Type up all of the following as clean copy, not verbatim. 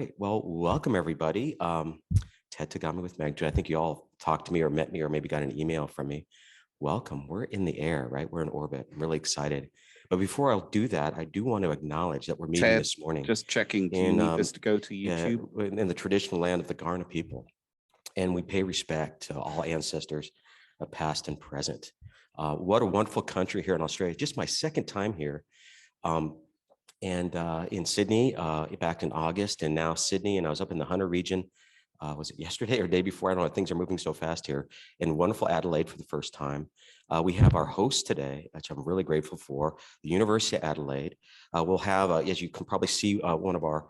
Hey, well, welcome everybody. Ted Tagami with Magnitude. I think you all talked to me or met me or maybe got an email from me. Welcome. We're in the air, right? We're in orbit. I'm really excited. But before I'll do that, I do want to acknowledge that we're meeting Ted, this morning just checking, do you in, need this to go to YouTube? in the traditional land of the Kaurna people. And we pay respect to all ancestors, past and present. What a wonderful country here in Australia. Just my second time here. And in Sydney back in August, and now Sydney, and I was up in the Hunter region. Was it yesterday or day before? I don't know. Things are moving so fast here. In wonderful Adelaide for the first time. We have our host today, which I'm really grateful for, the University of Adelaide. We'll have, as you can probably see, one of our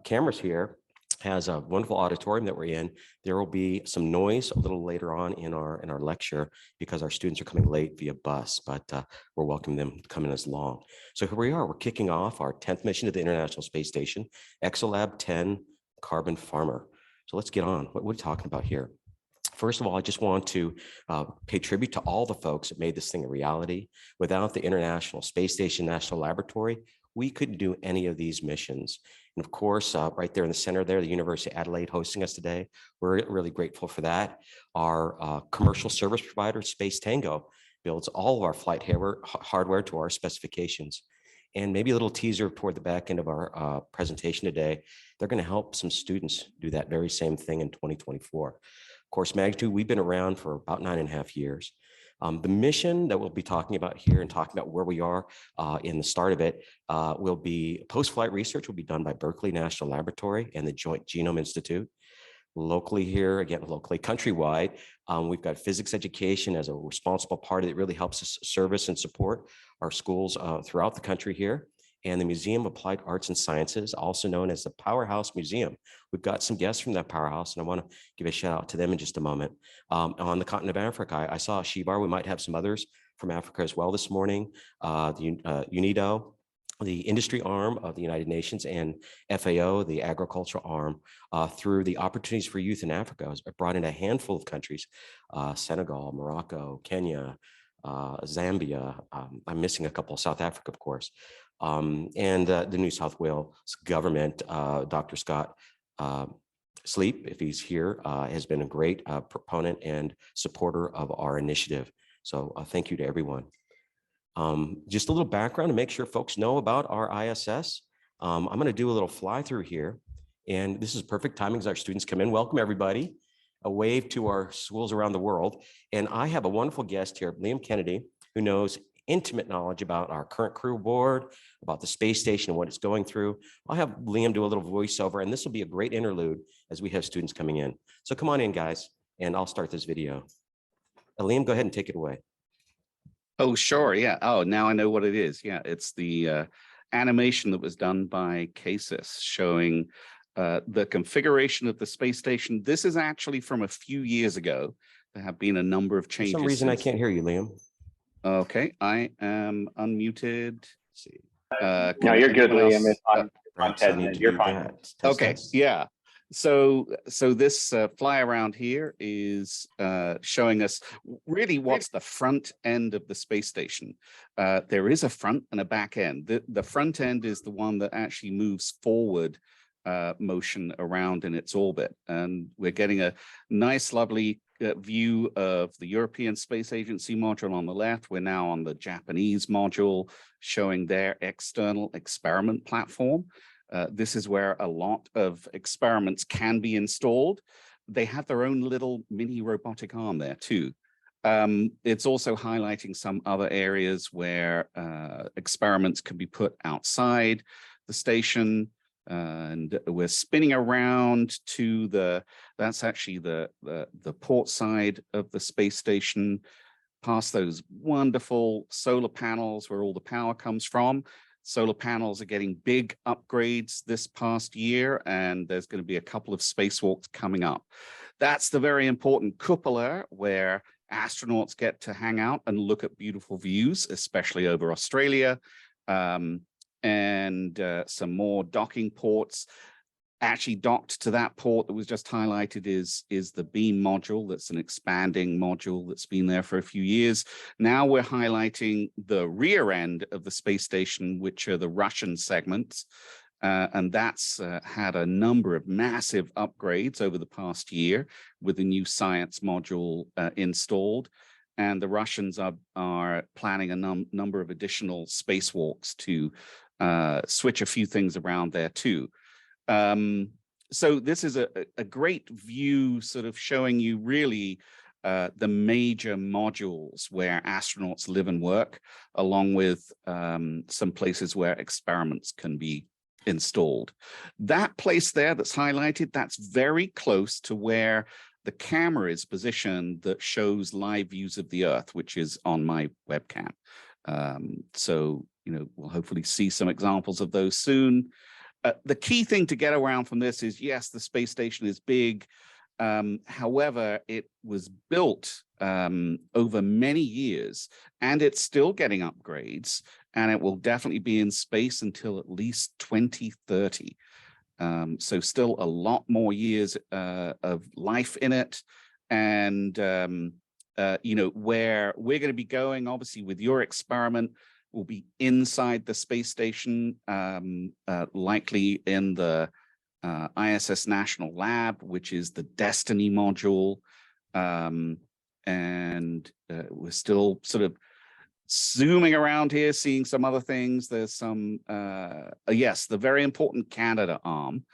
cameras here has a wonderful auditorium that we're in. There will be some noise a little later on in our lecture because our students are coming late via bus, but we're welcoming them to come in as long. So here we are. We're kicking off our 10th mission to the International Space Station, ExoLab-10 Carbon Farmer. So let's get on. What are we talking about here? First of all, I just want to pay tribute to all the folks that made this thing a reality. Without the International Space Station National Laboratory, we couldn't do any of these missions. And of course, right there in the center there, the University of Adelaide hosting us today. We're really grateful for that. Our commercial service provider, Space Tango, builds all of our flight hardware to our specifications. And maybe a little teaser toward the back end of our presentation today, they're going to help some students do that very same thing in 2024. Of course, Magnitude, we've been around for about 9.5 years. The mission that we'll be talking about here and talking about where we are in the start of it will be post-flight research will be done by Berkeley National Laboratory and the Joint Genome Institute. Locally here, again, locally, countrywide, we've got physics education as a responsible party that really helps us service and support our schools throughout the country here. And the Museum of Applied Arts and Sciences, also known as the Powerhouse Museum. We've got some guests from that powerhouse, and I want to give a shout out to them in just a moment. On the continent of Africa, I saw Shibar. We might have some others from Africa as well this morning. The UNIDO, the industry arm of the United Nations, and FAO, the agricultural arm, through the Opportunities for Youth in Africa, has brought in a handful of countries, Senegal, Morocco, Kenya, Zambia. I'm missing a couple, South Africa, of course. And the New South Wales government, Dr. Scott Sleep, if he's here, has been a great proponent and supporter of our initiative. So thank you to everyone. Just a little background to make sure folks know about our ISS. I'm going to do a little fly through here, and this is perfect timing as our students come in. Welcome everybody. A wave to our schools around the world. And I have a wonderful guest here, Liam Kennedy, who knows intimate knowledge about our current crew board, about the space station and what it's going through. I'll have Liam do a little voiceover, and this will be a great interlude as we have students coming in. So come on in, guys, and I'll start this video. Liam, go ahead and take it away. Oh, sure. Yeah. Oh, now I know what it is. Yeah, it's the animation that was done by Casis showing the configuration of the space station. This is actually from a few years ago. There have been a number of changes. For some reason, I can't hear you, Liam. Okay, I am unmuted. Let's see. No, you're good, Liam. It's on Ted. You're fine. Okay, yeah. So this fly around here is showing us really what's the front end of the space station. There is a front and a back end. The front end is the one that actually moves forward motion around in its orbit. And we're getting a nice, lovely view of the European Space Agency module on the left. We're now on the Japanese module showing their external experiment platform. This is where a lot of experiments can be installed. They have their own little mini robotic arm there too. It's also highlighting some other areas where experiments can be put outside the station. And we're spinning around to that's actually the port side of the space station, past those wonderful solar panels where all the power comes from. Solar panels are getting big upgrades this past year, and there's going to be a couple of spacewalks coming up. That's the very important cupola where astronauts get to hang out and look at beautiful views, especially over Australia. And some more docking ports. Actually docked to that port that was just highlighted is the beam module. That's an expanding module that's been there for a few years. Now we're highlighting the rear end of the space station, which are the Russian segments. And that's had a number of massive upgrades over the past year with the new science module installed. And the Russians are planning a number of additional spacewalks to switch a few things around there too. So this is a great view, sort of showing you really the major modules where astronauts live and work, along with some places where experiments can be installed. That place there that's highlighted, that's very close to where the camera is positioned that shows live views of the Earth, which is on my webcam. So, we'll hopefully see some examples of those soon. The key thing to get around from this is, yes, the space station is big. However, it was built over many years, and it's still getting upgrades, and it will definitely be in space until at least 2030. So still a lot more years of life in it. And, where we're going to be going, obviously, with your experiment, will be inside the space station, likely in the ISS National Lab, which is the Destiny module. And we're still sort of zooming around here, seeing some other things. There's some, yes, the very important Canada arm,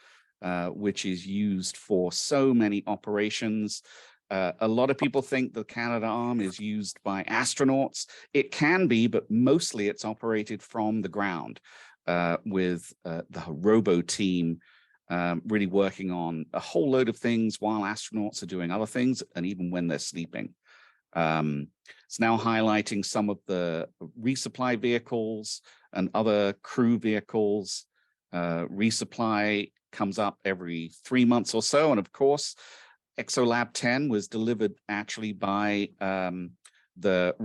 which is used for so many operations. A lot of people think the Canada arm is used by astronauts. It can be, but mostly it's operated from the ground with the robo team really working on a whole load of things while astronauts are doing other things, and even when they're sleeping. It's now highlighting some of the resupply vehicles and other crew vehicles. Resupply comes up every 3 months or so. And of course, ExoLab-10 was delivered actually by the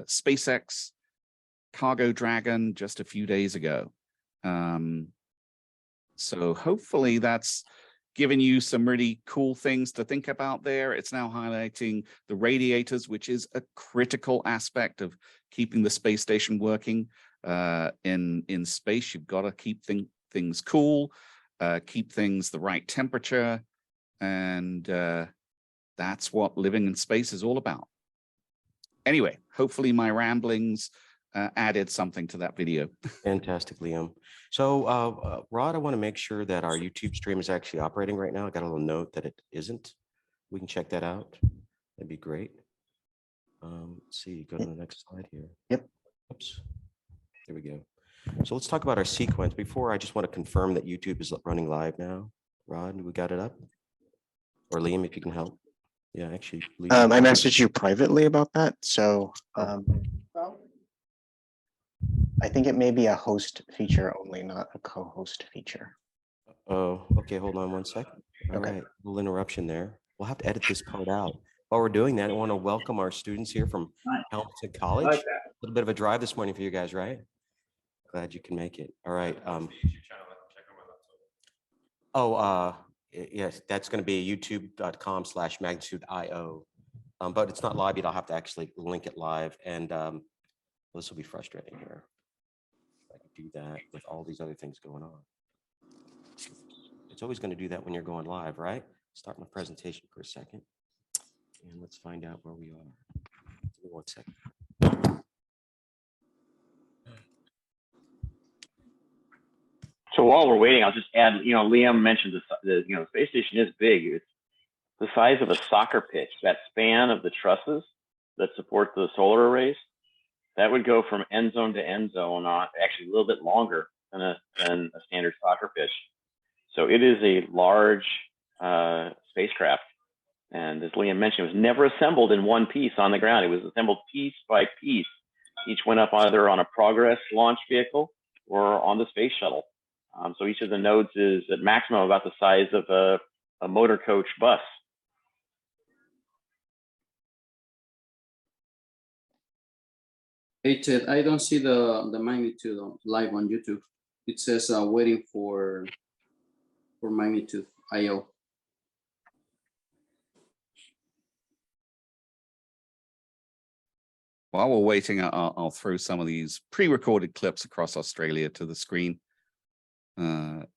SpaceX Cargo Dragon just a few days ago. So hopefully that's given you some really cool things to think about there. It's now highlighting the radiators, which is a critical aspect of keeping the space station working in space. You've got to keep things cool, keep things the right temperature. And that's what living in space is all about. Anyway, hopefully my ramblings added something to that video. Fantastic, Liam. So, Rod, I want to make sure that our YouTube stream is actually operating right now. I got a little note that it isn't. We can check that out. That'd be great. Let's see, go to the next slide here. Yep. Oops. There we go. So let's talk about our sequence. Before, I just want to confirm that YouTube is running live now. Rod, we got it up? Or Liam, if you can help. Yeah, actually. I messaged you privately about that. So I think it may be a host feature only, not a co-host feature. Oh, okay. Hold on one second. All Okay. right. A little interruption there. We'll have to edit this part out. While we're doing that, I want to welcome our students here from Hamilton College. A little bit of a drive this morning for you guys, right? Glad you can make it. All right. Yes, that's going to be youtube.com/Magnitude.io. But it's not live yet. I'll have to actually link it live. And this will be frustrating here. I can do that with all these other things going on. It's always going to do that when you're going live, right? Start my presentation for a second. And let's find out where we are. Give me 1 second. So while we're waiting, I'll just add, Liam mentioned the space station is big. It's the size of a soccer pitch. That span of the trusses that support the solar arrays, that would go from end zone to end zone, actually a little bit longer than a standard soccer pitch. So it is a large spacecraft. And as Liam mentioned, it was never assembled in one piece on the ground. It was assembled piece by piece. Each went up either on a Progress launch vehicle or on the space shuttle. So each of the nodes is at maximum about the size of a motor coach bus. Hey, Ted, I don't see the Magnitude live on YouTube. It says waiting for Magnitude.io. While we're waiting, I'll throw some of these pre-recorded clips across Australia to the screen.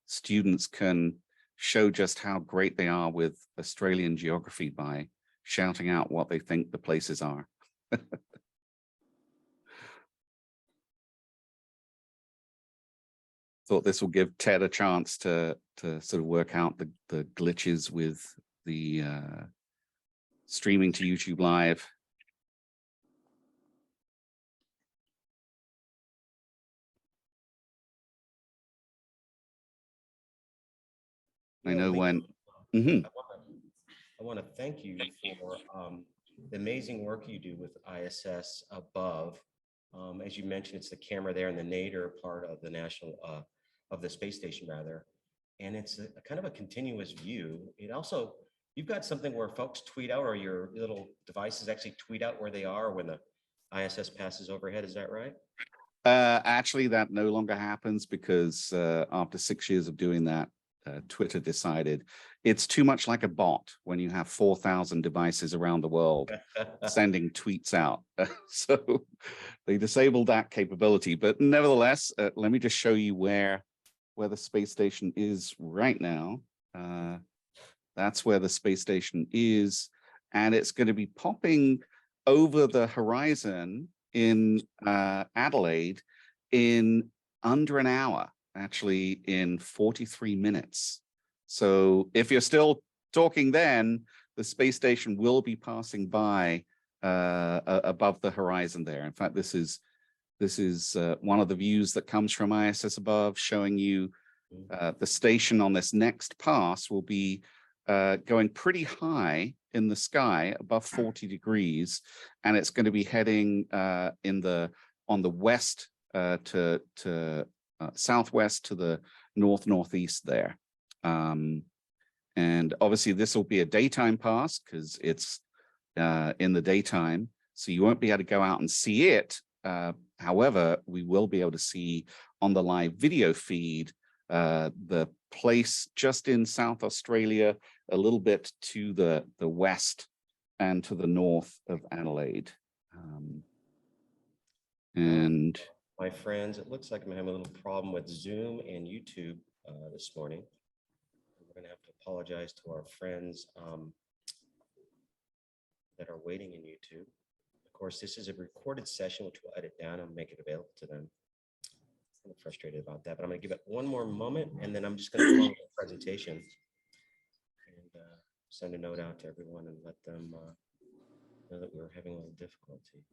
students can show just how great they are with Australian geography by shouting out what they think the places are. Thought this will give Ted a chance to sort of work out the glitches with the streaming to YouTube Live. I know when. Mhm. I want to thank you for the amazing work you do with ISS above. As you mentioned, it's the camera there in the nadir part of the of the space station rather. And it's a kind of a continuous view. It also, you've got something where folks tweet out, or your little devices actually tweet out where they are when the ISS passes overhead. Is that right? Actually, that no longer happens because after 6 years of doing that, Twitter decided it's too much like a bot when you have 4,000 devices around the world sending tweets out. So they disabled that capability. But nevertheless, let me just show you where the space station is right now. That's where the space station is. And it's going to be popping over the horizon in Adelaide in under an hour, actually in 43 minutes. So if you're still talking then, the space station will be passing by above the horizon there. In fact, this is one of the views that comes from ISS above, showing you the station on this next pass will be going pretty high in the sky, above 40 degrees, and it's going to be heading on the west to southwest to the northeast there. And obviously this will be a daytime pass because it's in the daytime, so you won't be able to go out and see it. However, we will be able to see on the live video feed the place just in South Australia, a little bit to the west and to the north of Adelaide. And my friends, it looks like I'm having a little problem with Zoom and YouTube this morning. We're going to have to apologize to our friends that are waiting in YouTube. Of course, this is a recorded session, which we'll edit down and make it available to them. I'm frustrated about that, but I'm going to give it one more moment, and then I'm just going to close the presentation and send a note out to everyone and let them know that we're having a little difficulty.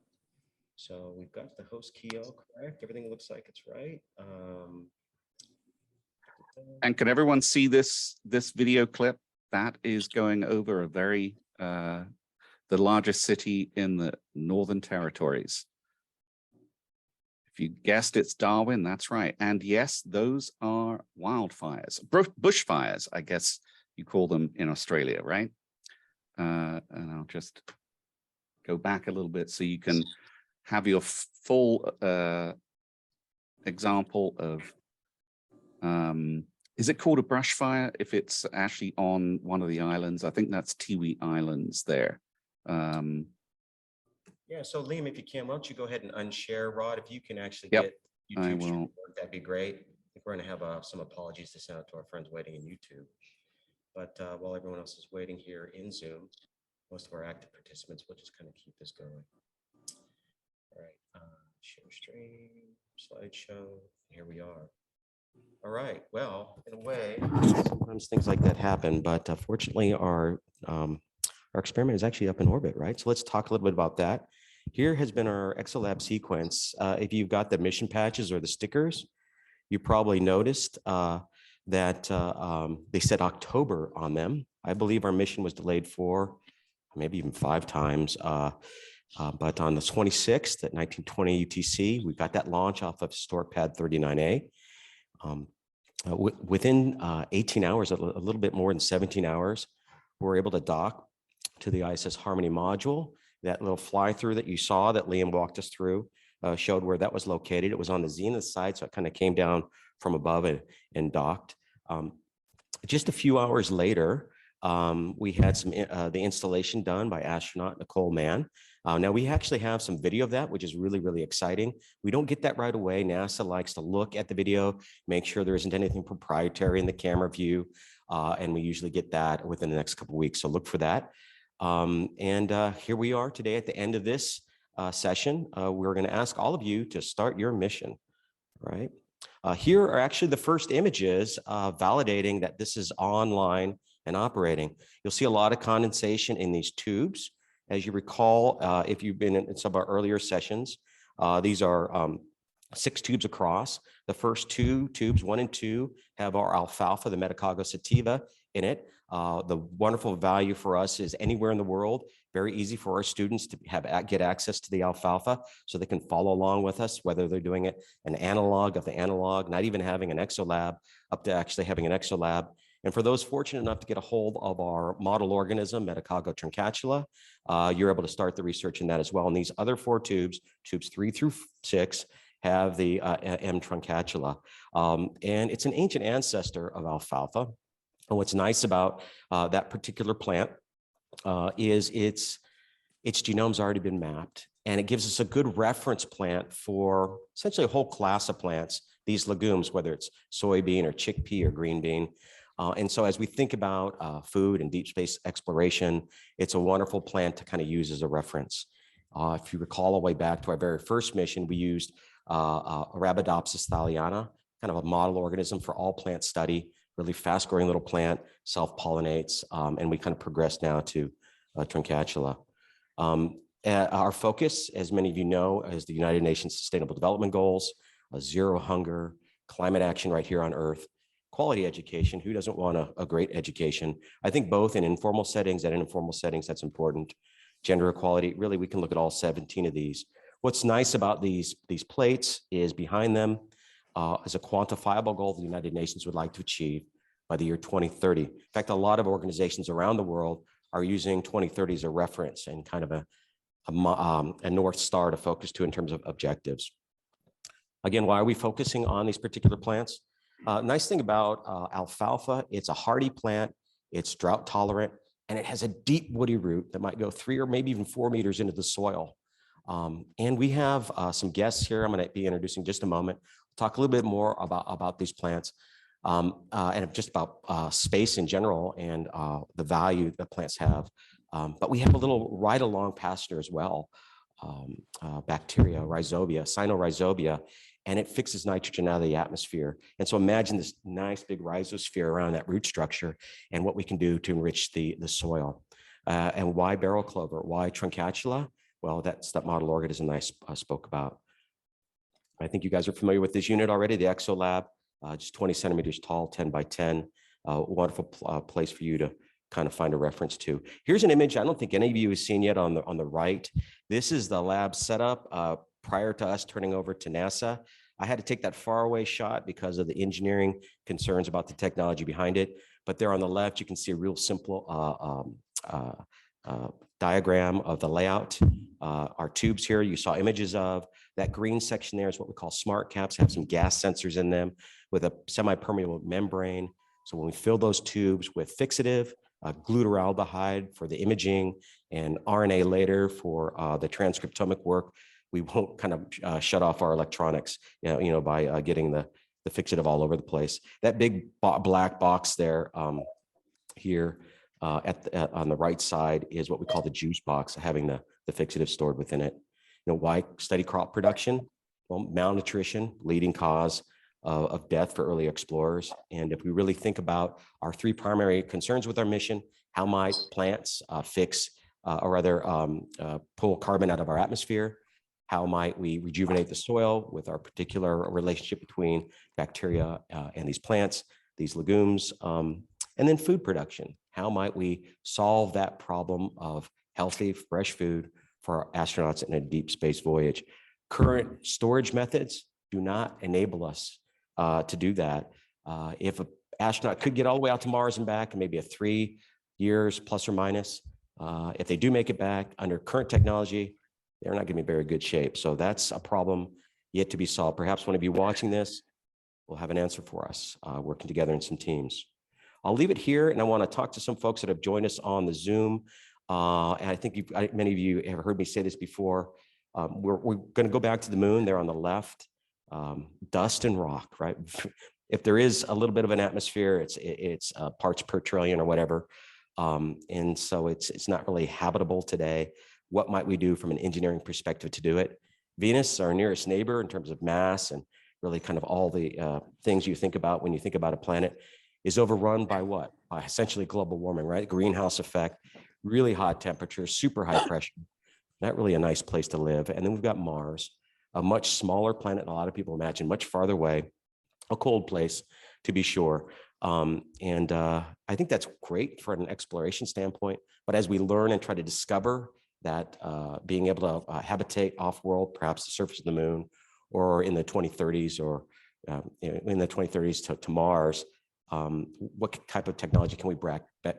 So we've got the host key all correct. Everything looks like it's right. And can everyone see this video clip? That is going over a very the largest city in the Northern Territories. If you guessed it's Darwin, that's right. And yes, those are wildfires, bushfires, I guess you call them in Australia, right? And I'll just go back a little bit so you can have your full example of, is it called a brush fire if it's actually on one of the islands? I think that's Tiwi Islands there. Yeah, so Liam, if you can, why don't you go ahead and unshare, Rod, if you can actually Yep, get I YouTube, will. that'd be great. I think we're going to have some apologies to send out to our friends waiting in YouTube. But while everyone else is waiting here in Zoom, most of our active participants will just kind of keep this going. All right, share stream, slideshow, here we are. All right, well, in a way, sometimes things like that happen, but fortunately our experiment is actually up in orbit, right? So let's talk a little bit about that. Here has been our ExoLab sequence. If you've got the mission patches or the stickers, you probably noticed that they said October on them. I believe our mission was delayed 4, maybe even 5 times. But on the 26th at 1920 UTC, we got that launch off of historic pad 39A. Within 18 hours, a little bit more than 17 hours, we were able to dock to the ISS Harmony module. That little fly through that you saw that Liam walked us through showed where that was located. It was on the zenith side, so it kind of came down from above and docked. Just a few hours later, we had the installation done by astronaut Nicole Mann. Now, we actually have some video of that, which is really, really exciting. We don't get that right away. NASA likes to look at the video, make sure there isn't anything proprietary in the camera view, and we usually get that within the next couple of weeks, so look for that. Here we are today at the end of this session. We're going to ask all of you to start your mission, right? Here are actually the first images validating that this is online and operating. You'll see a lot of condensation in these tubes. As you recall, if you've been in some of our earlier sessions, these are 6 tubes across. The first 2 tubes, 1 and 2, have our alfalfa, the Medicago sativa, in it. The wonderful value for us is anywhere in the world, very easy for our students to get access to the alfalfa so they can follow along with us, whether they're doing it an analog of the analog, not even having an ExoLab, up to actually having an ExoLab. And for those fortunate enough to get a hold of our model organism, Medicago truncatula, you're able to start the research in that as well. And these other 4 tubes, tubes 3 through 6, have the M. truncatula. And it's an ancient ancestor of alfalfa. And what's nice about that particular plant is its genome's already been mapped, and it gives us a good reference plant for essentially a whole class of plants, these legumes, whether it's soybean or chickpea or green bean. And so as we think about food and deep space exploration, it's a wonderful plant to kind of use as a reference. If you recall all the way back to our very first mission, we used Arabidopsis thaliana, kind of a model organism for all plant study, really fast growing little plant, self-pollinates, and we kind of progressed now to truncatula. Our focus, as many of you know, is the United Nations Sustainable Development Goals, zero hunger, climate action right here on Earth, quality education. Who doesn't want a great education? I think both in informal settings and in informal settings, that's important. Gender equality, really, we can look at all 17 of these. What's nice about these plates is behind them is a quantifiable goal the United Nations would like to achieve by the year 2030. In fact, a lot of organizations around the world are using 2030 as a reference and kind of a North Star to focus to in terms of objectives. Again, why are we focusing on these particular plants? Nice thing about alfalfa, it's a hardy plant, it's drought tolerant, and it has a deep woody root that might go 3 or maybe even 4 meters into the soil. And we have some guests here I'm going to be introducing in just a moment. Talk a little bit more about these plants and just about space in general and the value that plants have. But we have a little ride-along passenger as well, bacteria, rhizobia, cynorhizobia, and it fixes nitrogen out of the atmosphere. And so imagine this nice big rhizosphere around that root structure and what we can do to enrich the soil. And why barrel clover? Why truncatula? Well, that's that model organism I spoke about. I think you guys are familiar with this unit already, the ExoLab, just 20 centimeters tall, 10 by 10, wonderful place for you to kind of find a reference to. Here's an image I don't think any of you have seen yet on the right. This is the lab setup prior to us turning over to NASA. I had to take that far away shot because of the engineering concerns about the technology behind it. But there on the left, you can see a real simple diagram of the layout. Our tubes here, you saw images of. That green section there is what we call smart caps, have some gas sensors in them with a semi-permeable membrane. So when we fill those tubes with fixative, glutaraldehyde for the imaging, and RNA later for the transcriptomic work, we won't kind of shut off our electronics, by getting the fixative all over the place. That big black box there here on the right side is what we call the juice box, having the fixative stored within it. Why study crop production? Well, malnutrition, leading cause of death for early explorers. And if we really think about our 3 primary concerns with our mission, how might plants pull carbon out of our atmosphere? How might we rejuvenate the soil with our particular relationship between bacteria and these plants, these legumes, and then food production? How might we solve that problem of healthy, fresh food for our astronauts in a deep space voyage? Current storage methods do not enable us to do that. If an astronaut could get all the way out to Mars and back in maybe 3 years plus or minus, if they do make it back under current technology, they're not going to be in very good shape. So that's a problem yet to be solved. Perhaps one of you watching this will have an answer for us, working together in some teams. I'll leave it here, and I want to talk to some folks that have joined us on the Zoom. And I think many of you have heard me say this before. We're going to go back to the moon there on the left. Dust and rock, right? If there is a little bit of an atmosphere, it's parts per trillion or whatever. And so it's not really habitable today. What might we do from an engineering perspective to do it? Venus, our nearest neighbor in terms of mass and really kind of all the things you think about when you think about a planet, is overrun by what? By essentially global warming, right? Greenhouse effect, really hot temperatures, super high pressure. Not really a nice place to live. And then we've got Mars, a much smaller planet than a lot of people imagine, much farther away, a cold place to be sure. I think that's great for an exploration standpoint. But as we learn and try to discover that being able to habitate off-world, perhaps the surface of the moon, or in the 2030s, or in the 2030s to Mars, what type of technology can we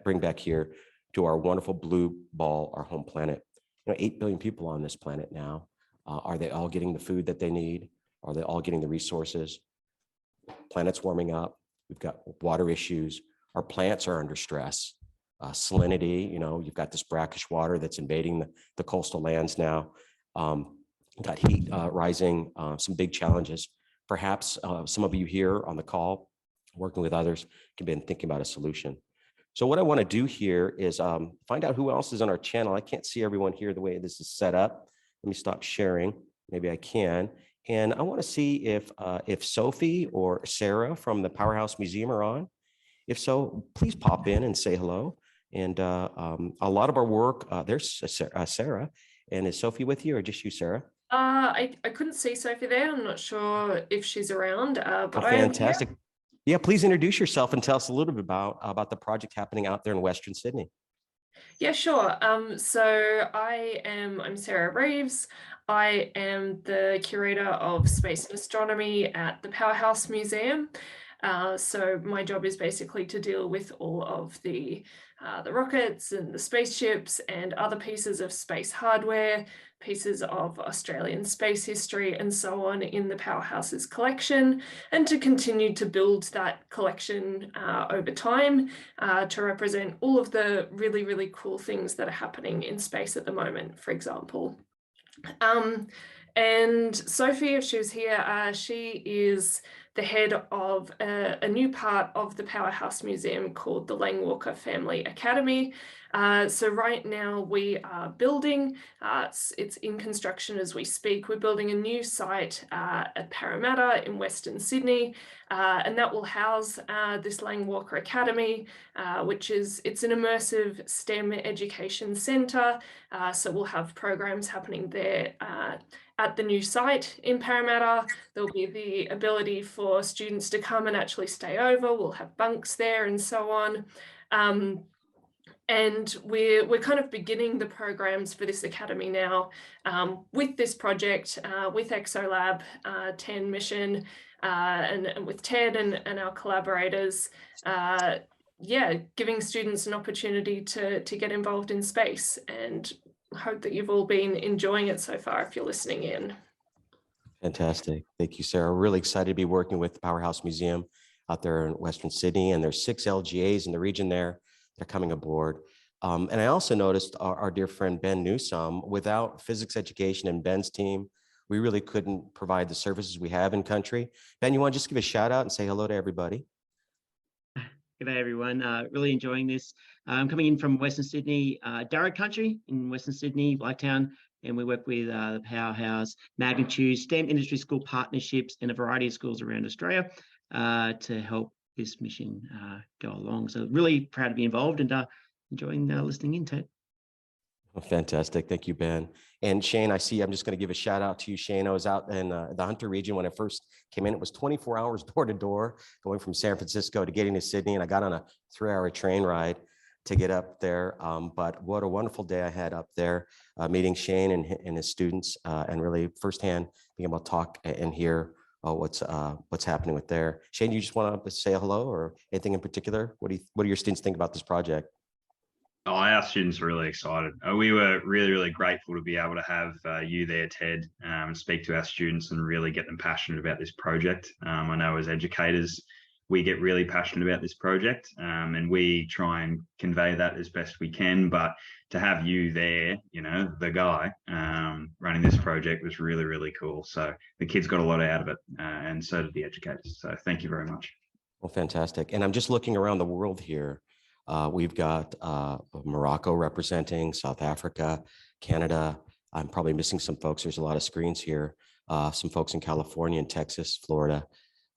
bring back here to our wonderful blue ball, our home planet? 8 billion people on this planet now. Are they all getting the food that they need? Are they all getting the resources? Planet's warming up. We've got water issues. Our plants are under stress. Salinity, you've got this brackish water that's invading the coastal lands now. Got heat rising, some big challenges. Perhaps some of you here on the call, working with others, can be thinking about a solution. So what I want to do here is find out who else is on our channel. I can't see everyone here the way this is set up. Let me stop sharing. Maybe I can. And I want to see if Sophie or Sarah from the Powerhouse Museum are on. If so, please pop in and say hello. And a lot of our work, there's Sarah. And is Sophie with you, or just you, Sarah? I couldn't see Sophie there. I'm not sure if she's around, but fantastic. Yeah, please introduce yourself and tell us a little bit about the project happening out there in Western Sydney. Yeah, sure. So I'm Sarah Reeves. I am the curator of space and astronomy at the Powerhouse Museum. So my job is basically to deal with all of the rockets and the spaceships and other pieces of space hardware, pieces of Australian space history and so on in the Powerhouse's collection, and to continue to build that collection over time to represent all of the really, really cool things that are happening in space at the moment, for example. And Sophie, if she was here, she is the head of a new part of the Powerhouse Museum called the Lang Walker Family Academy. So right now we are building, it's in construction as we speak. We're building a new site at Parramatta in Western Sydney, and that will house this Lang Walker Academy, it's an immersive STEM education centre. So we'll have programs happening there at the new site in Parramatta. There'll be the ability for students to come and actually stay over. We'll have bunks there and so on. And we're kind of beginning the programs for this academy now with this project, with ExoLab-10 mission, and with Ted and our collaborators. Giving students an opportunity to get involved in space, and hope that you've all been enjoying it so far if you're listening in. Fantastic. Thank you, Sarah. Really excited to be working with the Powerhouse Museum out there in Western Sydney, and there's 6 LGAs in the region there. They're coming aboard. And I also noticed our dear friend Ben Newsome. Without physics education and Ben's team, we really couldn't provide the services we have in country. Ben, you want to just give a shout out and say hello to everybody? G'day everyone, really enjoying this. I'm coming in from Western Sydney, Darug country in Western Sydney, Blacktown, and we work with the Powerhouse, Magnitude, STEM industry school partnerships and a variety of schools around Australia to help this mission go along. So really proud to be involved and enjoying listening in, Ted. Well, fantastic. Thank you, Ben. And Shane, I'm just going to give a shout out to you, Shane. I was out in the Hunter region when I first came in. It was 24 hours door to door, going from San Francisco to getting to Sydney. And I got on a 3-hour train ride to get up there. But what a wonderful day I had up there, meeting Shane and his students, and really firsthand being able to talk and hear what's happening with there. Shane, you just want to say hello or anything in particular? What do your students think about this project? Oh, our students were really excited. We were really, really grateful to be able to have you there, Ted, and speak to our students and really get them passionate about this project. I know as educators, we get really passionate about this project, and we try and convey that as best we can. But to have you there, you know, the guy running this project was really, really cool. So the kids got a lot out of it, and so did the educators. So thank you very much. Well, fantastic. And I'm just looking around the world here. We've got Morocco representing, South Africa, Canada. I'm probably missing some folks. There's a lot of screens here. Some folks in California and Texas, Florida.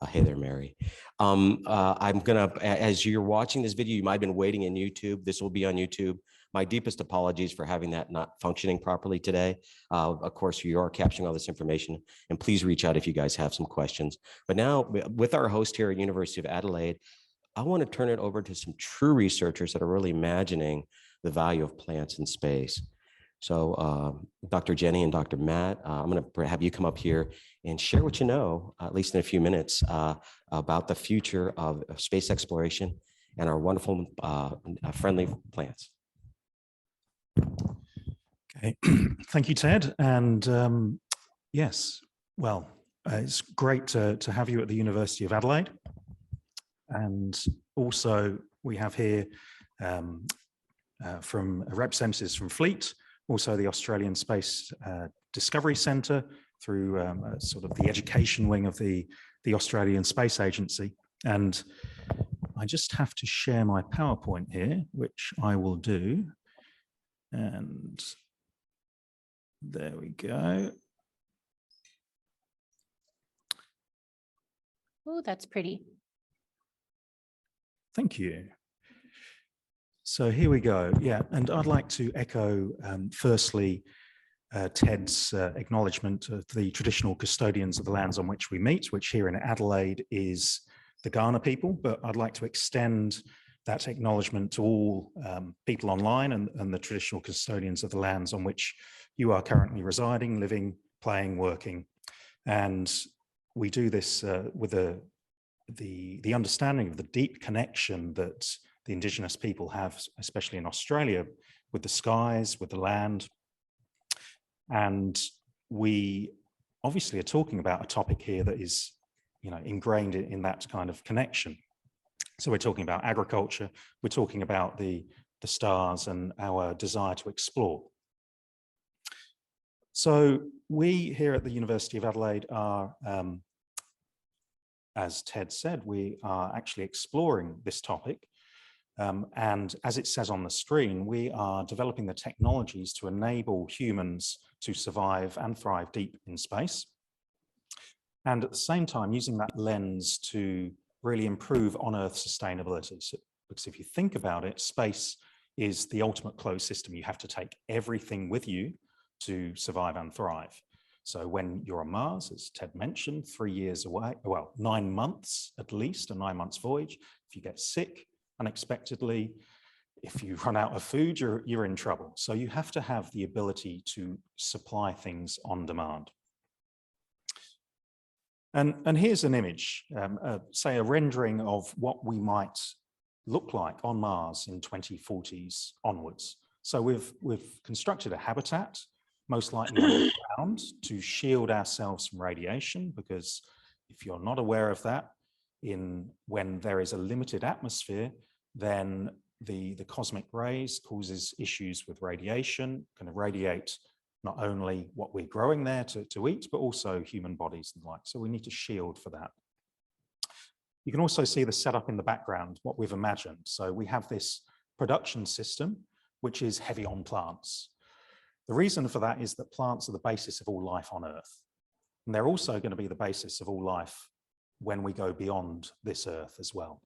Hey there, Mary. I'm gonna, as you're watching this video, you might have been waiting in YouTube. This will be on YouTube. My deepest apologies for having that not functioning properly today. Of course, you are capturing all this information, and please reach out if you guys have some questions. But now, with our host here at University of Adelaide, I want to turn it over to some true researchers that are really imagining the value of plants in space. So Dr. Jenny and Dr. Matt, I'm going to have you come up here and share what you know, at least in a few minutes, about the future of space exploration and our wonderful friendly plants. Okay, thank you, Ted. And yes, well, it's great to have you at the University of Adelaide. And also we have here from representatives from Fleet, also the Australian Space Discovery Centre through sort of the education wing of the Australian Space Agency. And I just have to share my PowerPoint here, which I will do. And there we go. Oh, that's pretty. Thank you. So here we go. Yeah, and I'd like to echo, firstly, Ted's acknowledgement of the traditional custodians of the lands on which we meet, which here in Adelaide is the Kaurna people, but I'd like to extend that acknowledgement to all people online and the traditional custodians of the lands on which you are currently residing, living, playing, working. And we do this with the understanding of the deep connection that the Indigenous people have, especially in Australia, with the skies, with the land. And we obviously are talking about a topic here that is, you know, ingrained in that kind of connection. So we're talking about agriculture, we're talking about the stars and our desire to explore. So we here at the University of Adelaide are, as Ted said, we are actually exploring this topic. And as it says on the screen, we are developing the technologies to enable humans to survive and thrive deep in space. And at the same time, using that lens to really improve on-Earth sustainability. So, because if you think about it, space is the ultimate closed system. You have to take everything with you to survive and thrive. So when you're on Mars, as Ted mentioned, 3 years away, well, 9 months at least, a 9 months voyage. If you get sick unexpectedly, if you run out of food, you're in trouble. So you have to have the ability to supply things on demand. And here's an image, say a rendering of what we might look like on Mars in 2040s onwards. So we've constructed a habitat, most likely underground, to shield ourselves from radiation, because if you're not aware of that, when there is a limited atmosphere, then the cosmic rays causes issues with radiation, can irradiate not only what we're growing there to eat, but also human bodies and the like. So we need to shield for that. You can also see the setup in the background, what we've imagined. So we have this production system, which is heavy on plants. The reason for that is that plants are the basis of all life on Earth. And they're also going to be the basis of all life when we go beyond this Earth as well.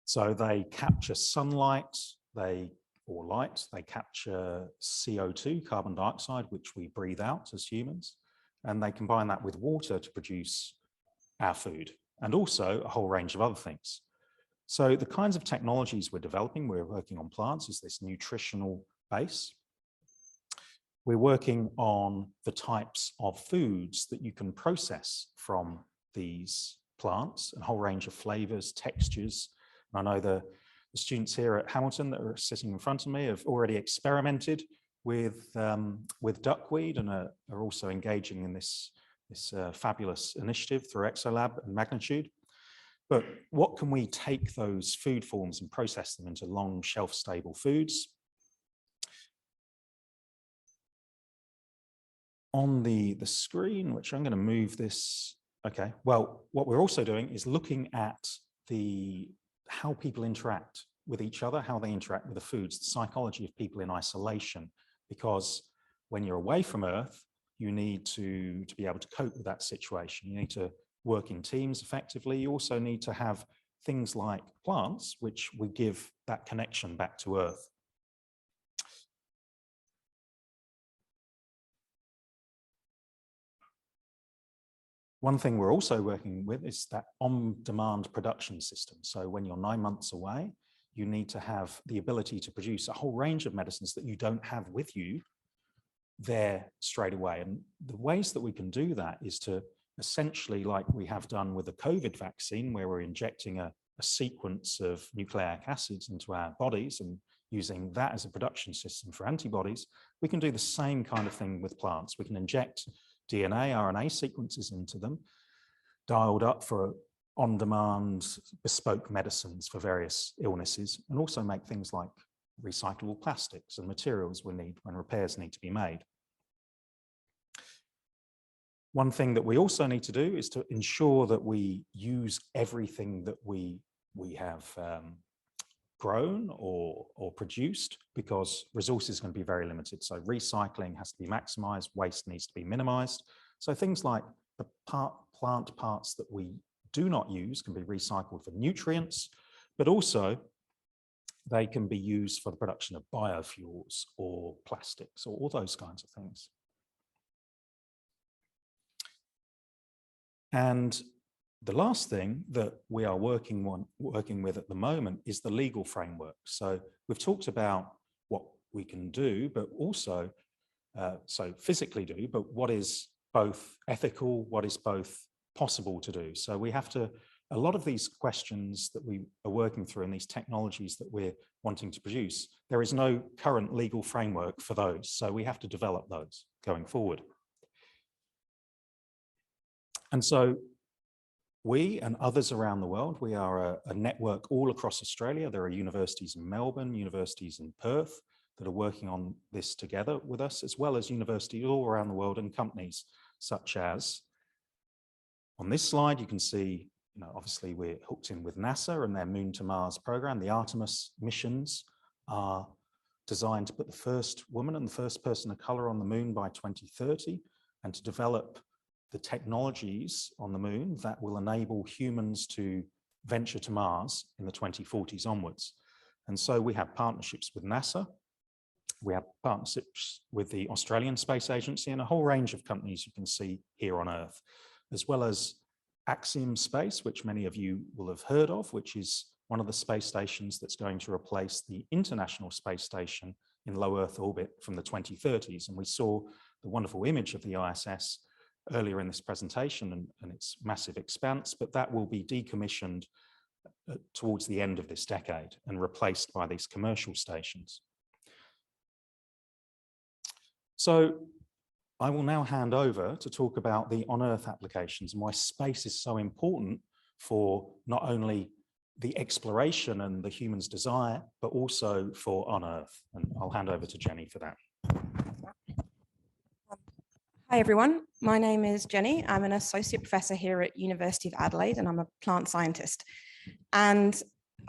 So they capture sunlight, or light, they capture CO2, carbon dioxide, which we breathe out as humans, and they combine that with water to produce our food, and also a whole range of other things. So the kinds of technologies we're developing, we're working on plants as this nutritional base. We're working on the types of foods that you can process from these plants, a whole range of flavors, textures. And I know the students here at Hamilton that are sitting in front of me have already experimented with duckweed and are also engaging in this fabulous initiative through ExoLab and Magnitude. But what can we take those food forms and process them into long shelf-stable foods? On the screen, which I'm going to move this. Okay, well, what we're also doing is looking at how people interact with each other, how they interact with the foods, the psychology of people in isolation, because when you're away from Earth, you need to be able to cope with that situation. You need to work in teams effectively. You also need to have things like plants, which we give that connection back to Earth. One thing we're also working with is that on-demand production system. So when you're 9 months away, you need to have the ability to produce a whole range of medicines that you don't have with you there straight away. And the ways that we can do that is to essentially, like we have done with the COVID vaccine, where we're injecting a sequence of nucleic acids into our bodies and using that as a production system for antibodies, we can do the same kind of thing with plants. We can inject DNA, RNA sequences into them, dialed up for on-demand bespoke medicines for various illnesses, and also make things like recyclable plastics and materials we need when repairs need to be made. One thing that we also need to do is to ensure that we use everything that we have grown or produced, because resources are going to be very limited. So recycling has to be maximized, waste needs to be minimized. So things like the plant parts that we do not use can be recycled for nutrients, but also they can be used for the production of biofuels or plastics or all those kinds of things. And the last thing that we are working with at the moment is the legal framework. So we've talked about what we can do, but also, so physically do, but what is both ethical, what is both possible to do. So we have to, a lot of these questions that we are working through and these technologies that we're wanting to produce, there is no current legal framework for those. So we have to develop those going forward. And so we and others around the world, we are a network all across Australia. There are universities in Melbourne, universities in Perth that are working on this together with us, as well as universities all around the world and companies such as, on this slide, you can see, obviously we're hooked in with NASA and their Moon to Mars program. The Artemis missions are designed to put the first woman and the first person of color on the moon by 2030, and to develop the technologies on the moon that will enable humans to venture to Mars in the 2040s onwards. And so we have partnerships with NASA, we have partnerships with the Australian Space Agency and a whole range of companies you can see here on Earth, as well as Axiom Space, which many of you will have heard of, which is one of the space stations that's going to replace the International Space Station in low Earth orbit from the 2030s. And we saw the wonderful image of the ISS earlier in this presentation and its massive expanse, but that will be decommissioned towards the end of this decade and replaced by these commercial stations. So I will now hand over to talk about the on-Earth applications and why space is so important for not only the exploration and the human's desire, but also for on Earth. And I'll hand over to Jenny for that. Hi everyone, my name is Jenny. I'm an associate professor here at University of Adelaide and I'm a plant scientist. And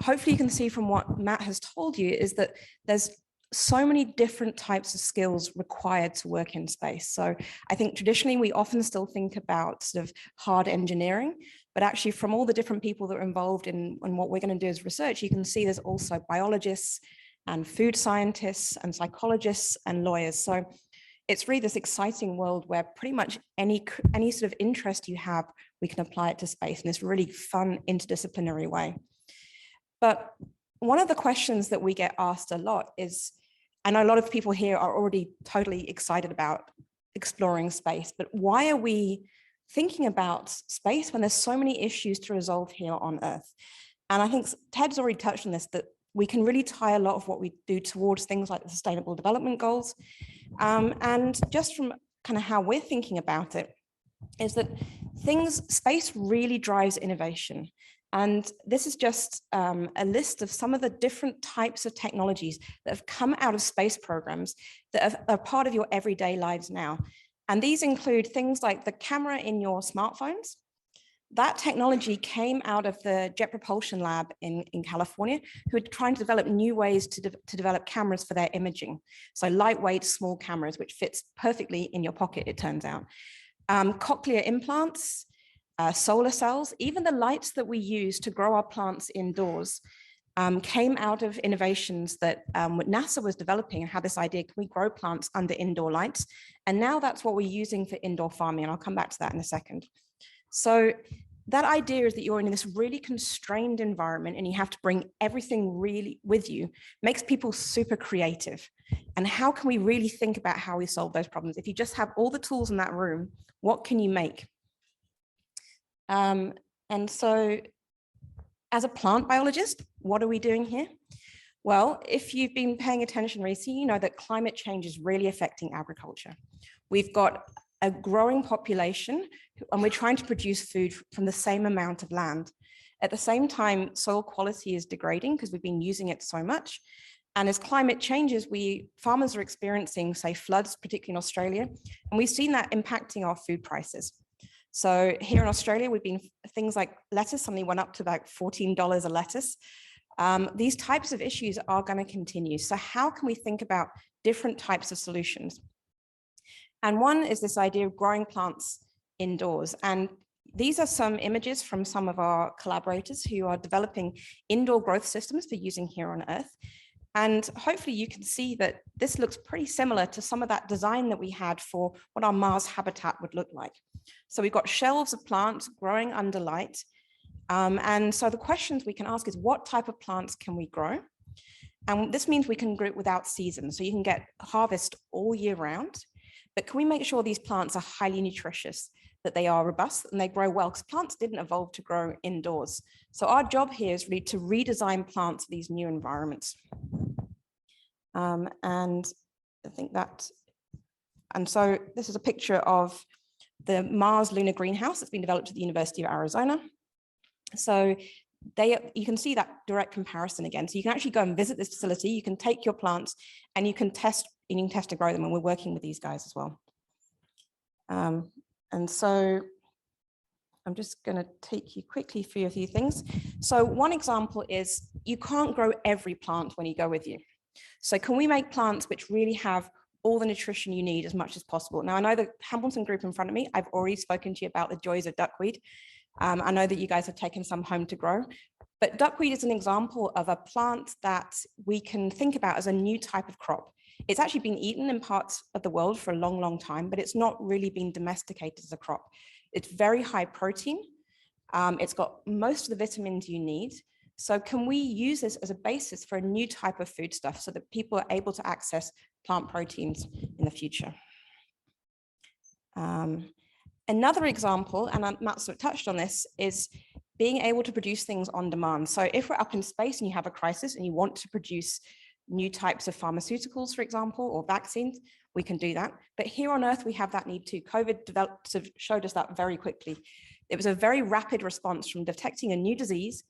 hopefully you can see from what Matt has told you is that there's so many different types of skills required to work in space. So I think traditionally we often still think about sort of hard engineering, but actually from all the different people that are involved in what we're going to do as research, you can see there's also biologists and food scientists and psychologists and lawyers. So it's really this exciting world where pretty much any sort of interest you have, we can apply it to space in this really fun interdisciplinary way. But one of the questions that we get asked a lot is, and a lot of people here are already totally excited about exploring space, but why are we thinking about space when there's so many issues to resolve here on Earth? And I think Ted's already touched on this, that we can really tie a lot of what we do towards things like the Sustainable Development Goals. And just from kind of how we're thinking about it, is that space really drives innovation. And this is just a list of some of the different types of technologies that have come out of space programs that are part of your everyday lives now. And these include things like the camera in your smartphones. That technology came out of the Jet Propulsion Lab in California, who are trying to develop new ways to develop cameras for their imaging. So lightweight, small cameras, which fits perfectly in your pocket, it turns out. Cochlear implants, solar cells, even the lights that we use to grow our plants indoors came out of innovations that what NASA was developing and had this idea, can we grow plants under indoor lights? And now that's what we're using for indoor farming. And I'll come back to that in a second. So that idea is that you're in this really constrained environment and you have to bring everything really with you, makes people super creative. And how can we really think about how we solve those problems? If you just have all the tools in that room, what can you make? And so as a plant biologist, what are we doing here? Well, if you've been paying attention recently, you know that climate change is really affecting agriculture. We've got a growing population and we're trying to produce food from the same amount of land. At the same time, soil quality is degrading because we've been using it so much. And as climate changes, farmers are experiencing, say, floods, particularly in Australia, and we've seen that impacting our food prices. So here in Australia, things like lettuce suddenly went up to about $14 a lettuce. These types of issues are going to continue. So how can we think about different types of solutions? And one is this idea of growing plants indoors. And these are some images from some of our collaborators who are developing indoor growth systems for using here on Earth. And hopefully you can see that this looks pretty similar to some of that design that we had for what our Mars habitat would look like. So we've got shelves of plants growing under light. And so the questions we can ask is, what type of plants can we grow? And this means we can grow it without season. So you can get harvest all year round, but can we make sure these plants are highly nutritious, that they are robust and they grow well? Because plants didn't evolve to grow indoors. So our job here is really to redesign plants for these new environments. And I think that, and so this is a picture of the Mars lunar greenhouse that's been developed at the University of Arizona. So you can see that direct comparison again. So you can actually go and visit this facility. You can take your plants and you can test and grow them. And we're working with these guys as well. And so I'm just going to take you quickly through a few things. So one example is you can't grow every plant when you go with you. So can we make plants which really have all the nutrition you need as much as possible? Now, I know the Hamilton group in front of me, I've already spoken to you about the joys of duckweed. I know that you guys have taken some home to grow, but duckweed is an example of a plant that we can think about as a new type of crop. It's actually been eaten in parts of the world for a long, long time, but it's not really been domesticated as a crop. It's very high protein. It's got most of the vitamins you need. So can we use this as a basis for a new type of foodstuff so that people are able to access plant proteins in the future? Another example, and Matt sort of touched on this, is being able to produce things on demand. So if we're up in space and you have a crisis and you want to produce new types of pharmaceuticals, for example, or vaccines, we can do that. But here on Earth, we have that need too. COVID showed us that very quickly. It was a very rapid response from detecting a new disease,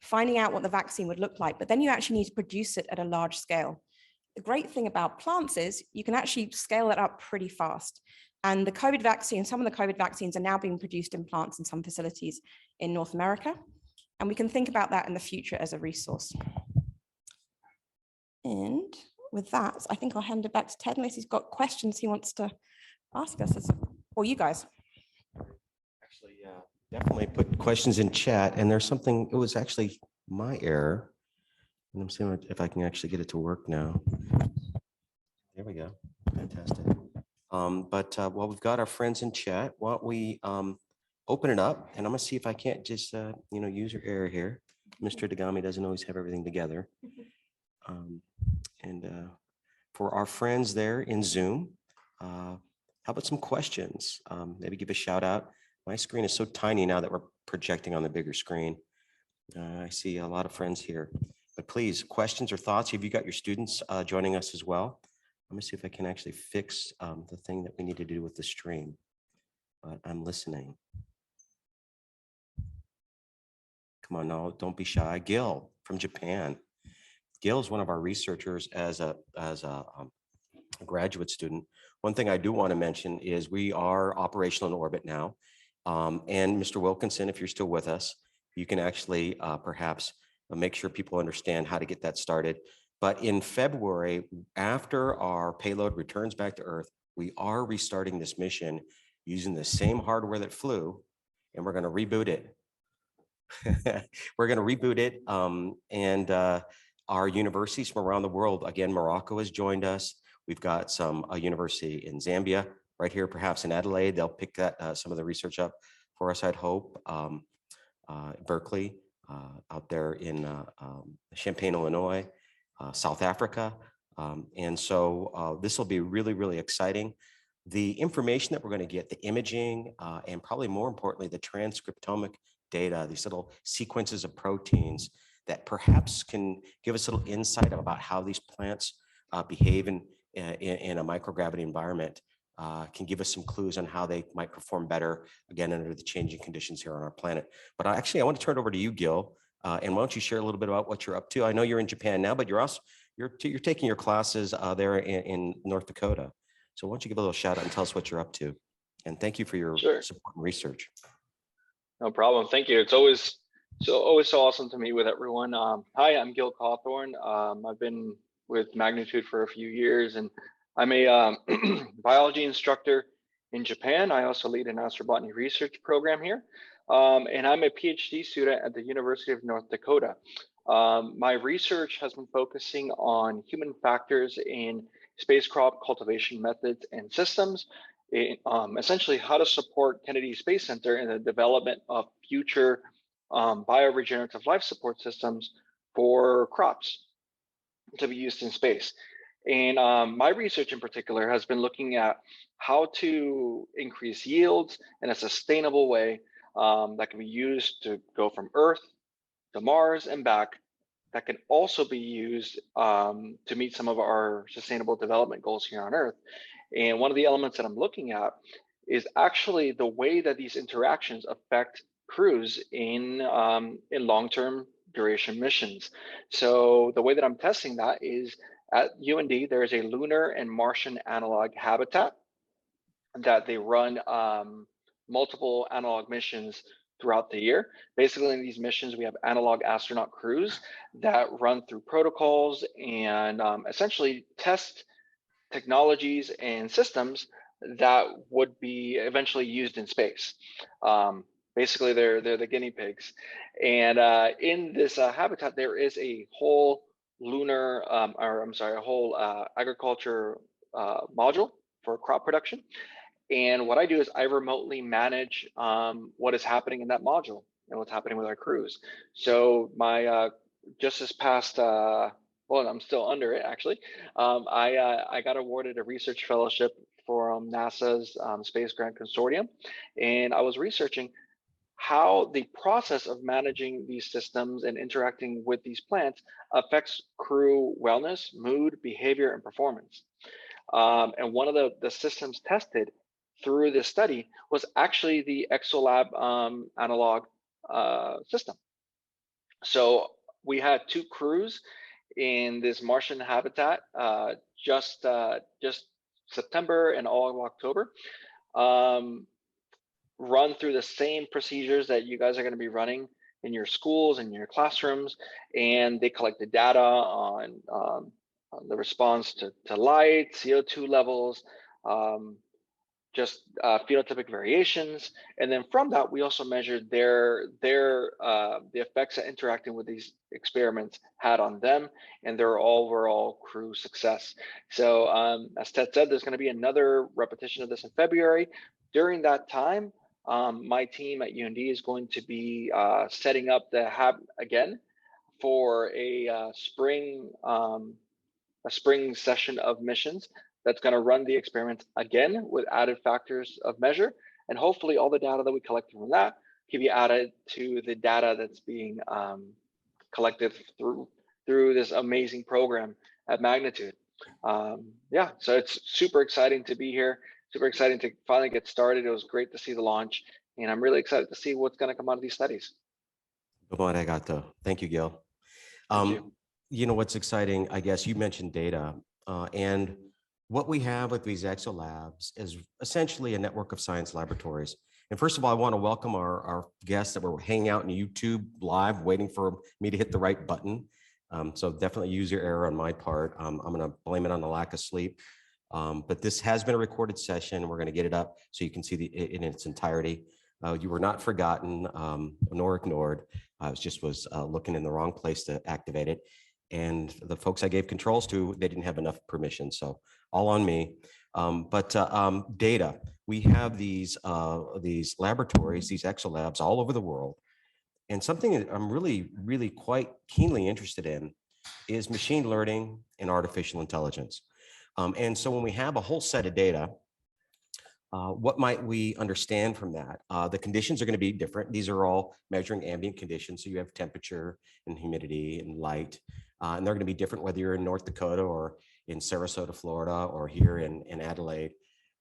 finding out what the vaccine would look like, but then you actually need to produce it at a large scale. The great thing about plants is you can actually scale it up pretty fast. And the COVID vaccine, some of the COVID vaccines are now being produced in plants in some facilities in North America. And we can think about that in the future as a resource. And with that, I think I'll hand it back to Ted unless he's got questions he wants to ask us, or you guys. Actually, definitely put questions in chat. And there's something, it was actually my error. And I'm seeing if I can actually get it to work now. There we go. Fantastic. While we've got our friends in chat, why don't we open it up, and I'm gonna see if I can't just user error here. Mr. Dagami doesn't always have everything together. For our friends there in Zoom, how about some questions? Maybe give a shout out. My screen is so tiny now that we're projecting on the bigger screen. I see a lot of friends here, but please, questions or thoughts. Have you got your students joining us as well? Let me see if I can actually fix the thing that we need to do with the stream, but I'm listening. Come on, no, don't be shy. Gil from Japan. Gil is one of our researchers as a graduate student. One thing I do want to mention is we are operational in orbit now. And Mr. Wilkinson, if you're still with us, you can actually perhaps make sure people understand how to get that started. But in February, after our payload returns back to Earth, we are restarting this mission using the same hardware that flew, and we're going to reboot it. We're going to reboot it. Our universities from around the world, again, Morocco has joined us. We've got some university in Zambia, right here, perhaps in Adelaide. They'll pick that some of the research up for us, I'd hope. Berkeley, out there in Champaign, Illinois, South Africa. And so this will be really, really exciting. The information that we're going to get, the imaging, and probably more importantly, the transcriptomic data, these little sequences of proteins that perhaps can give us a little insight about how these plants behave in a microgravity environment, can give us some clues on how they might perform better, again, under the changing conditions here on our planet. But actually, I want to turn it over to you, Gil, and why don't you share a little bit about what you're up to? I know you're in Japan now, but you're also you're taking your classes there in North Dakota. So why don't you give a little shout out and tell us what you're up to? And thank you for your support and research. No problem. Thank you. It's always so awesome to meet with everyone. Hi, I'm Gil Cawthorn. I've been with Magnitude for a few years, and I'm a biology instructor in Japan. I also lead an astrobotany research program here, and I'm a PhD student at the University of North Dakota. My research has been focusing on human factors in spacecraft cultivation methods and systems, essentially how to support Kennedy Space Center in the development of future bioregenerative life support systems for crops to be used in space. And my research in particular has been looking at how to increase yields in a sustainable way that can be used to go from Earth to Mars and back, that can also be used to meet some of our sustainable development goals here on Earth. And one of the elements that I'm looking at is actually the way that these interactions affect crews in long-term duration missions. So the way that I'm testing that is at UND, there is a lunar and Martian analog habitat that they run multiple analog missions throughout the year. Basically, in these missions, we have analog astronaut crews that run through protocols and essentially test technologies and systems that would be eventually used in space. Basically, they're the guinea pigs. And in this habitat, there is a whole lunar, a whole agriculture module for crop production. And what I do is I remotely manage what is happening in that module and what's happening with our crews. So my just this past, well, I'm still under it actually. I got awarded a research fellowship from NASA's Space Grant Consortium, and I was researching how the process of managing these systems and interacting with these plants affects crew wellness, mood, behavior, and performance. And one of the systems tested through this study was actually the ExoLab analog system. So we had 2 crews in this Martian habitat just September and all of October, run through the same procedures that you guys are going to be running in your schools and your classrooms, and they collected data on the response to light, CO2 levels, just phenotypic variations, and then from that we also measured the effects that interacting with these experiments had on them and their overall crew success. So as Ted said, there's going to be another repetition of this in February. During that time, my team at UND is going to be setting up the hab again for a spring session of missions that's going to run the experiments again with added factors of measure, and hopefully all the data that we collected from that can be added to the data that's being collected through this amazing program at Magnitude. Yeah, so it's super exciting to be here, super exciting to finally get started. It was great to see the launch, and I'm really excited to see what's going to come out of these studies. Thank you, Gil. Thank You know what's exciting, I guess you mentioned data, and what we have with these ExoLabs is essentially a network of science laboratories. And first of all, I want to welcome our guests that were hanging out in YouTube live, waiting for me to hit the right button. So definitely use your error on my part. I'm going to blame it on the lack of sleep. But this has been a recorded session. We're going to get it up so you can see it in its entirety. You were not forgotten nor ignored. I was looking in the wrong place to activate it. And the folks I gave controls to, they didn't have enough permission. So all on me. Data, we have these laboratories, these ExoLabs all over the world. And something that I'm really quite keenly interested in is machine learning and artificial intelligence. And so when we have a whole set of data, what might we understand from that? The conditions are going to be different. These are all measuring ambient conditions. So you have temperature and humidity and light, and they're going to be different whether you're in North Dakota or in Sarasota, Florida, or here in Adelaide,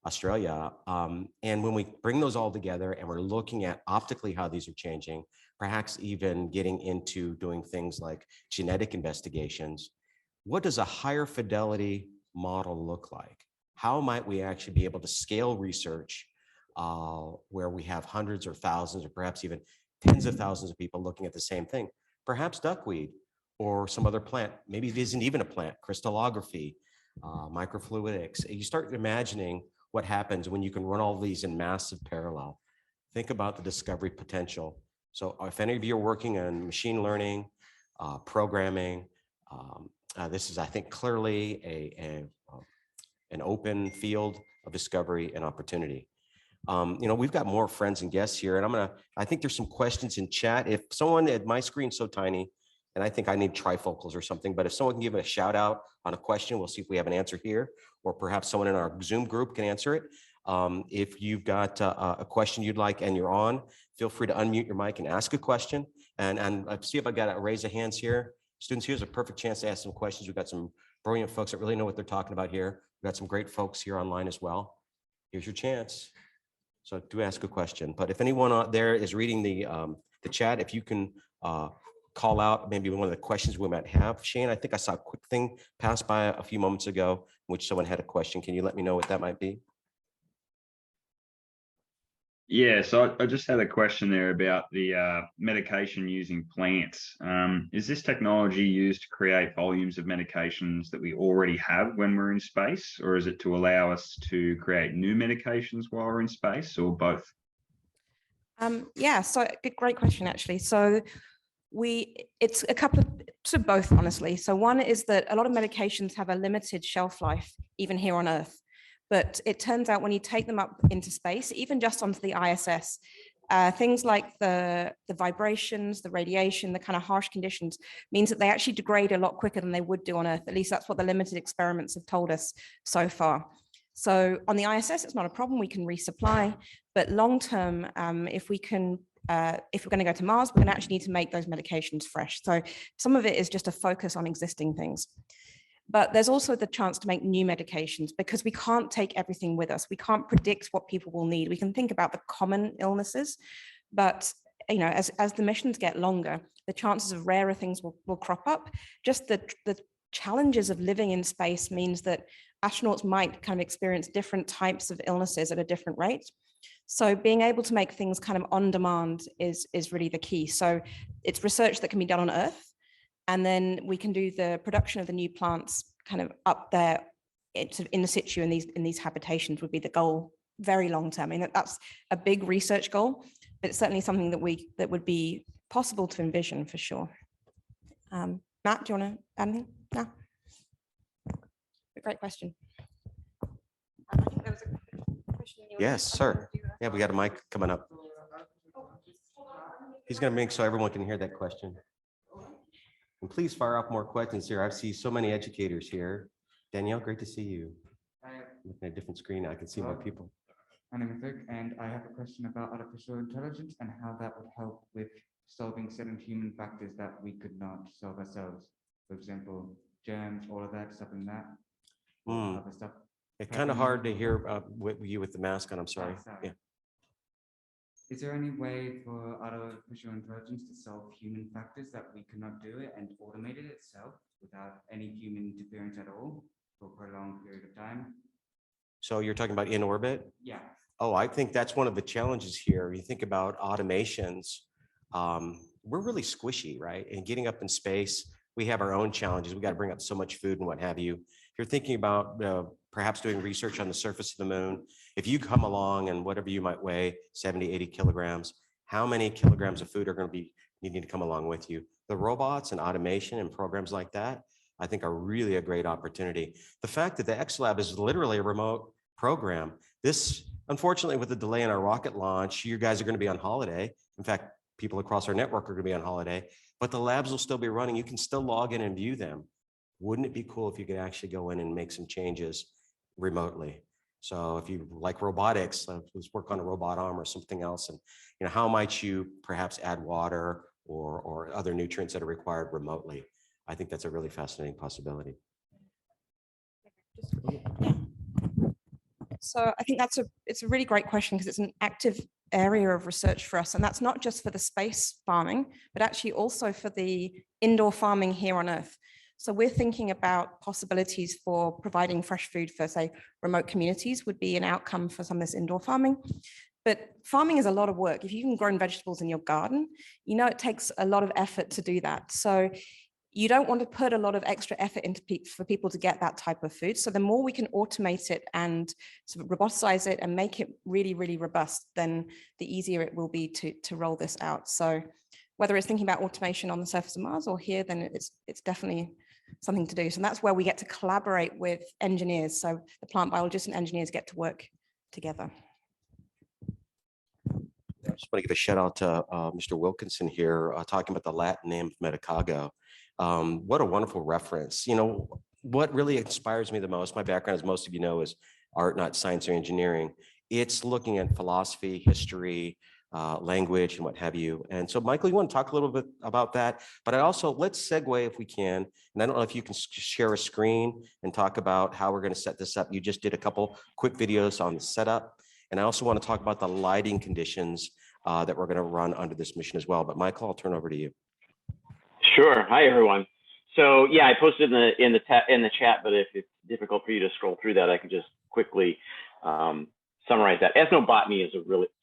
Australia. And when we bring those all together and we're looking at optically how these are changing, perhaps even getting into doing things like genetic investigations, what does a higher fidelity model look like? How might we actually be able to scale research where we have hundreds or thousands or perhaps even tens of thousands of people looking at the same thing? Perhaps duckweed or some other plant. Maybe it isn't even a plant, crystallography, microfluidics. You start imagining what happens when you can run all these in massive parallel. Think about the discovery potential. So if any of you are working on machine learning, programming, this is, I think, clearly an open field of discovery and opportunity. We've got more friends and guests here, and I think there's some questions in chat. If someone at my screen's so tiny, and I think I need trifocals or something, but if someone can give it a shout out on a question, we'll see if we have an answer here, or perhaps someone in our Zoom group can answer it. If you've got a question you'd like and you're on, feel free to unmute your mic and ask a question. And see if I got a raise of hands here. Students, here's a perfect chance to ask some questions. We've got some brilliant folks that really know what they're talking about here. We've got some great folks here online as well. Here's your chance. So do ask a question. But if anyone out there is reading the chat, if you can call out maybe one of the questions we might have. Shane, I think I saw a quick thing pass by a few moments ago in which someone had a question. Can you let me know what that might be? Yeah, so I just had a question there about the medication using plants. Is this technology used to create volumes of medications that we already have when we're in space, or is it to allow us to create new medications while we're in space, or both? Yeah, so great question, actually. So it's a couple of both, honestly. So one is that a lot of medications have a limited shelf life, even here on Earth. But it turns out when you take them up into space, even just onto the ISS, things like the vibrations, the radiation, the kind of harsh conditions means that they actually degrade a lot quicker than they would do on Earth. At least that's what the limited experiments have told us so far. So on the ISS, it's not a problem. We can resupply. But long term, if we're going to go to Mars, we're going to actually need to make those medications fresh. So some of it is just a focus on existing things. But there's also the chance to make new medications because we can't take everything with us. We can't predict what people will need. We can think about the common illnesses, but as the missions get longer, the chances of rarer things will crop up. Just the challenges of living in space means that astronauts might kind of experience different types of illnesses at a different rate. So being able to make things kind of on demand is really the key. So it's research that can be done on Earth. And then we can do the production of the new plants kind of up there in the situ in these habitations would be the goal very long term. I mean, that's a big research goal, but it's certainly something that would be possible to envision for sure. Matt, do you want to add anything? No? A great question. I think there was a question. Yes, sir. Yeah, we got a mic coming up. He's going to make so everyone can hear that question. And please fire off more questions here. I see so many educators here. Danielle, great to see you. Looking at a different screen, I can see more people. My name is Vic, and I have a question about artificial intelligence and how that would help with solving certain human factors that we could not solve ourselves. For example, germs, all of that, stuff like that. Other stuff. It's kind of hard to hear with you with the mask on. I'm sorry. Yeah. is there any way for artificial intelligence to solve human factors that we cannot do it and automate it itself without any human interference at all for a prolonged period of time? So you're talking about in orbit? Yeah. Oh, I think that's one of the challenges here. You think about automations, we're really squishy, right? And getting up in space, we have our own challenges. We got to bring up so much food and what have you. If you're thinking about perhaps doing research on the surface of the moon, if you come along and whatever you might weigh, 70, 80 kilograms, how many kilograms of food are going to be needing to come along with you? The robots and automation and programs like that, I think are really a great opportunity. The fact that the ExoLab is literally a remote program, this, unfortunately, with the delay in our rocket launch, you guys are going to be on holiday. In fact, people across our network are going to be on holiday, but the labs will still be running. You can still log in and view them. Wouldn't it be cool if you could actually go in and make some changes remotely? So if you like robotics, let's work on a robot arm or something else. And how might you perhaps add water or other nutrients that are required remotely? I think that's a really fascinating possibility. So I think it's a really great question because it's an active area of research for us. And that's not just for the space farming, but actually also for the indoor farming here on Earth. So we're thinking about possibilities for providing fresh food for, say, remote communities would be an outcome for some of this indoor farming. But farming is a lot of work. If you can grow vegetables in your garden, it takes a lot of effort to do that. So you don't want to put a lot of extra effort into for people to get that type of food. So the more we can automate it and sort of roboticize it and make it really, really robust, then the easier it will be to roll this out. So whether it's thinking about automation on the surface of Mars or here, then it's definitely something to do. So that's where we get to collaborate with engineers. So the plant biologists and engineers get to work together. I just want to give a shout out to Mr. Wilkinson here, talking about the Latin name of Medicago. What a wonderful reference. What really inspires me the most, my background, as most of you know, is art, not science or engineering. It's looking at philosophy, history, language, and what have you. And so, Michael, you want to talk a little bit about that? But let's segue if we can. And I don't know if you can share a screen and talk about how we're going to set this up. You just did a couple quick videos on the setup. And I also want to talk about the lighting conditions that we're going to run under this mission as well. But Michael, I'll turn over to you. Sure. Hi, everyone. So yeah, I posted in the chat, but if it's difficult for you to scroll through that, I can just quickly summarize that. Ethnobotany is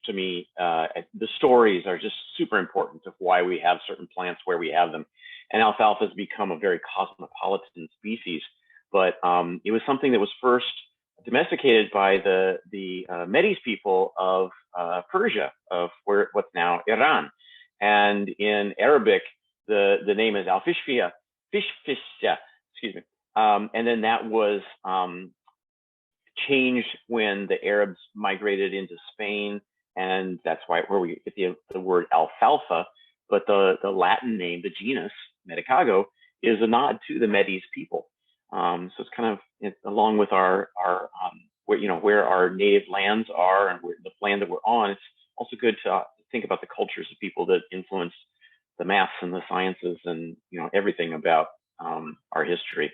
to me, the stories are just super important of why we have certain plants where we have them. And alfalfa has become a very cosmopolitan species, but it was something that was first domesticated by the Medes people of Persia, of what's now Iran. And in Arabic, the name is alfishfia, excuse me. And then that was changed when the Arabs migrated into Spain, and that's where we get the word alfalfa. But the Latin name, the genus Medicago, is a nod to the Medes people. So it's kind of along with our where our native lands are and where the land that we're on. It's also good to think about the cultures of people that influence the maths and the sciences and everything about our history.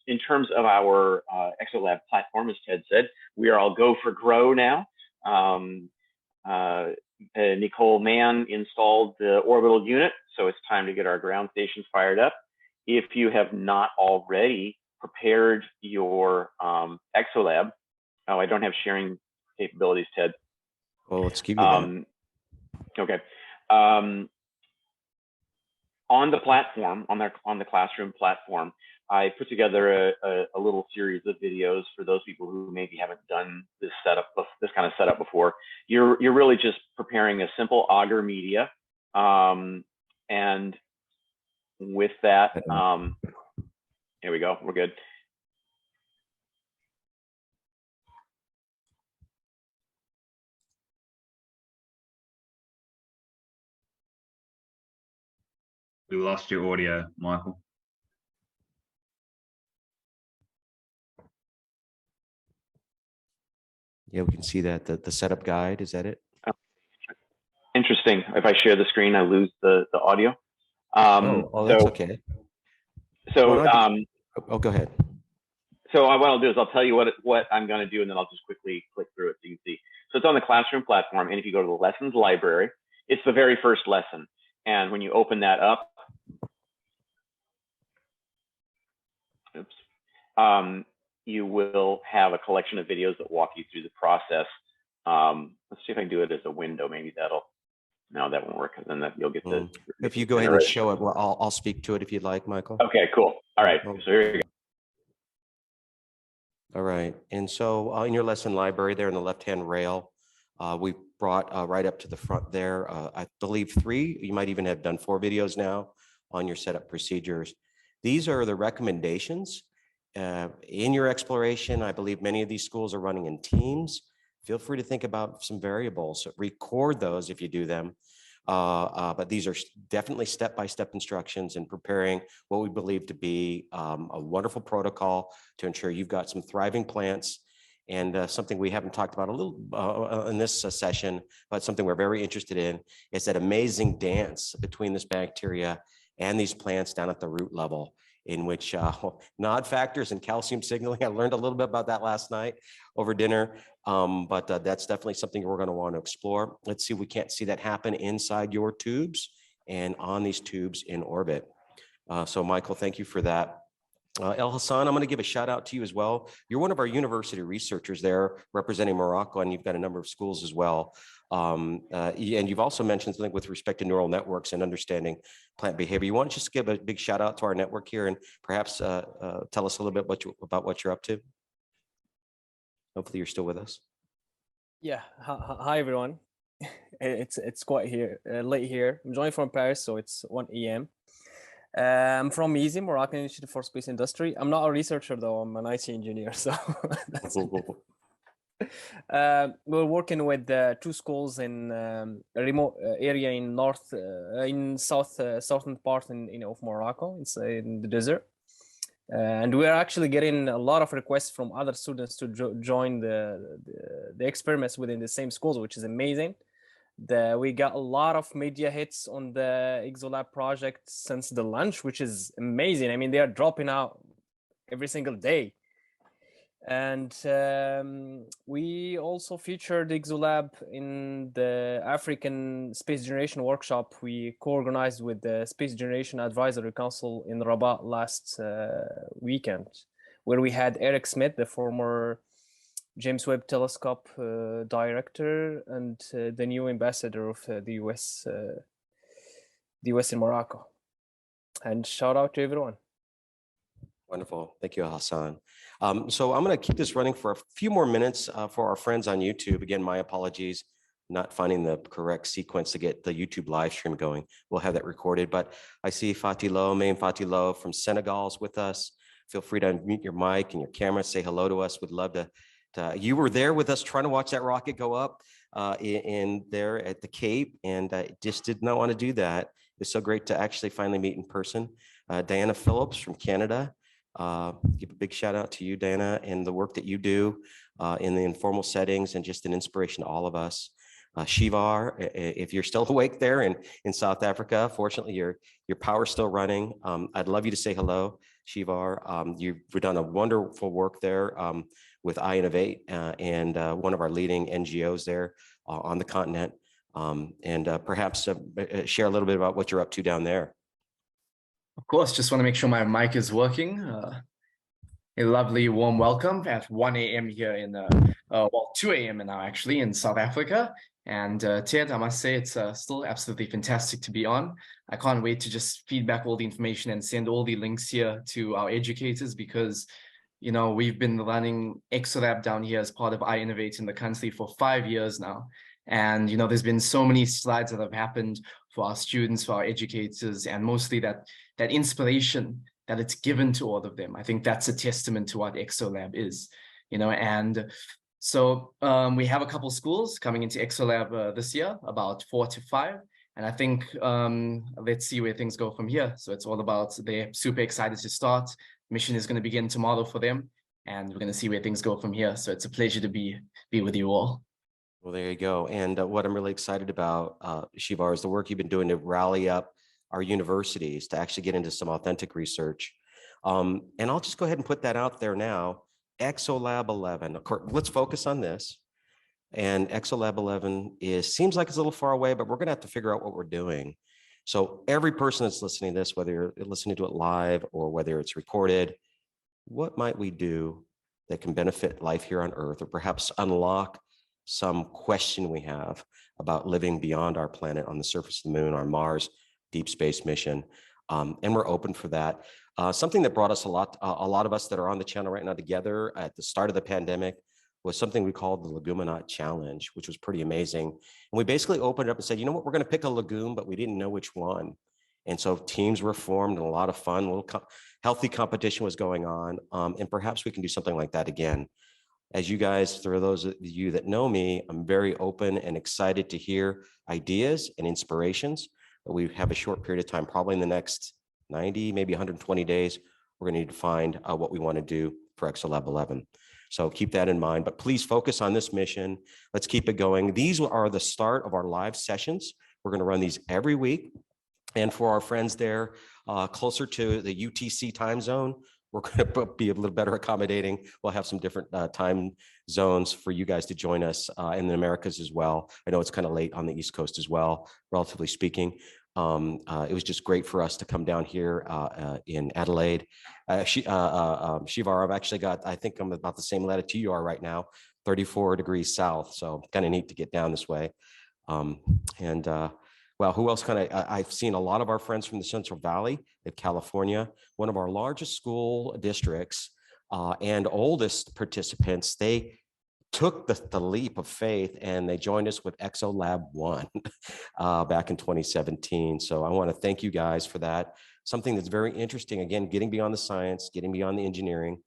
In terms of our ExoLab platform, as Ted said, we are all go for grow now. Nicole Mann installed the orbital unit, so it's time to get our ground stations fired up. If you have not already prepared your ExoLab, I don't have sharing capabilities, Ted. Well, let's keep you that. Okay. On the platform, on the classroom platform, I put together a little series of videos for those people who maybe haven't done this kind of setup before. You're really just preparing a simple agar media, and with that, here we go. We're good. We lost your audio, Michael. Yeah, we can see that the setup guide. Is that it? Interesting. If I share the screen, I lose the audio. That's okay. So, go ahead. So what I'll do is I'll tell you what I'm going to do, and then I'll just quickly click through it so you can see. So it's on the classroom platform. And if you go to the lessons library, it's the very first lesson. And when you open that up, you will have a collection of videos that walk you through the process. Let's see if I can do it as a window. Maybe no, that won't work. Then you'll get the. If you go ahead and show it, well, I'll speak to it if you'd like, Michael. Okay, cool. All right. So here you go. All right. And so in your lesson library there in the left-hand rail, we brought right up to the front there, I believe 3, you might even have done 4 videos now on your setup procedures. These are the recommendations. In your exploration, I believe many of these schools are running in teams. Feel free to think about some variables, record those if you do them. But these are definitely step-by-step instructions in preparing what we believe to be a wonderful protocol to ensure you've got some thriving plants. And something we haven't talked about a little in this session, but something we're very interested in is that amazing dance between this bacteria and these plants down at the root level, in which nod factors and calcium signaling, I learned a little bit about that last night over dinner, but that's definitely something we're going to want to explore. Let's see if we can't see that happen inside your tubes and on these tubes in orbit. So Michael, thank you for that. El Hassan, I'm going to give a shout out to you as well. You're one of our university researchers there representing Morocco, and you've got a number of schools as well. And you've also mentioned something with respect to neural networks and understanding plant behavior. You want to just give a big shout out to our network here and perhaps tell us a little bit about what you're up to? Hopefully you're still with us. Yeah, hi everyone. It's quite late here. I'm joining from Paris, so it's 1 a.m. I'm from EASY, Moroccan Institute for Space Industry. I'm not a researcher though, I'm an IT engineer, so that's we're working with 2 schools in a remote area in southern part of Morocco. It's in the desert, and we're actually getting a lot of requests from other students to join the experiments within the same schools, which is amazing. We got a lot of media hits on the ExoLab project since the launch, which is amazing. I mean, they are dropping out every single day. And we also featured ExoLab in the African Space Generation Workshop we co-organized with the Space Generation Advisory Council in Rabat last weekend, where we had Eric Smith, the former James Webb Telescope director, and the new ambassador of the US in Morocco. And shout out to everyone. Wonderful. Thank you, Hassan. So I'm going to keep this running for a few more minutes for our friends on YouTube. Again, my apologies, not finding the correct sequence to get the YouTube live stream going. We'll have that recorded. But I see Fatilo, Main Fatilo from Senegal is with us. Feel free to unmute your mic and your camera, say hello to us. We'd love to. You were there with us trying to watch that rocket go up in there at the Cape, and just did not want to do that. It's so great to actually finally meet in person. Diana Phillips from Canada. Give a big shout out to you, Diana, and the work that you do in the informal settings, and just an inspiration to all of us. Shivar, if you're still awake there in South Africa, fortunately your power's still running. I'd love you to say hello, Shivar. You've done a wonderful work there with iInnovate and one of our leading NGOs there on the continent. And perhaps share a little bit about what you're up to down there. Of course, just want to make sure my mic is working. A lovely warm welcome at 1 a.m. here in, well, 2 a.m. now actually in South Africa. And Ted, I must say it's still absolutely fantastic to be on. I can't wait to just feed back all the information and send all the links here to our educators, because, you know, we've been running ExoLab down here as part of iInnovate in the country for 5 years now. And, you know, there's been so many slides that have happened for our students, for our educators, and mostly that inspiration that it's given to all of them. I think that's a testament to what ExoLab is, you know. And so we have a couple schools coming into ExoLab this year, about 4 to 5. And I think let's see where things go from here. So it's all about, they're super excited to start. Mission is going to begin tomorrow for them, and we're going to see where things go from here. So it's a pleasure to be with you all. Well, there you go. And what I'm really excited about, Shivar, is the work you've been doing to rally up our universities to actually get into some authentic research. And I'll just go ahead and put that out there now. ExoLab-11. Of course, let's focus on this. And ExoLab-11 seems like it's a little far away, but we're going to have to figure out what we're doing. So every person that's listening to this, whether you're listening to it live or whether it's recorded, what might we do that can benefit life here on Earth, or perhaps unlock some question we have about living beyond our planet on the surface of the moon, our Mars deep space mission? And we're open for that. Something that brought us a lot of us that are on the channel right now together at the start of the pandemic was something we called the Leguminaut Challenge, which was pretty amazing. And we basically opened it up and said, you know what, we're going to pick a legume, but we didn't know which one. And so teams were formed and a lot of fun, healthy competition was going on. And perhaps we can do something like that again. As you guys, for those of you that know me, I'm very open and excited to hear ideas and inspirations. But we have a short period of time, probably in the next 90, maybe 120 days, we're going to need to find what we want to do for ExoLab-11. So keep that in mind, but please focus on this mission. Let's keep it going. These are the start of our live sessions. We're going to run these every week. And for our friends there closer to the UTC time zone, we're going to be a little better accommodating. We'll have some different time zones for you guys to join us in the Americas as well. I know it's kind of late on the East Coast as well, relatively speaking. It was just great for us to come down here in Adelaide. Shivar, I've actually got, I think I'm about the same latitude you are right now, 34 degrees south. So kind of neat to get down this way. Well, who else can I've seen a lot of our friends from the Central Valley of California, one of our largest school districts and oldest participants. They took the leap of faith and they joined us with ExoLab-10 back in 2017. So I want to thank you guys for that. Something that's very interesting, again, getting beyond the science, getting beyond the engineering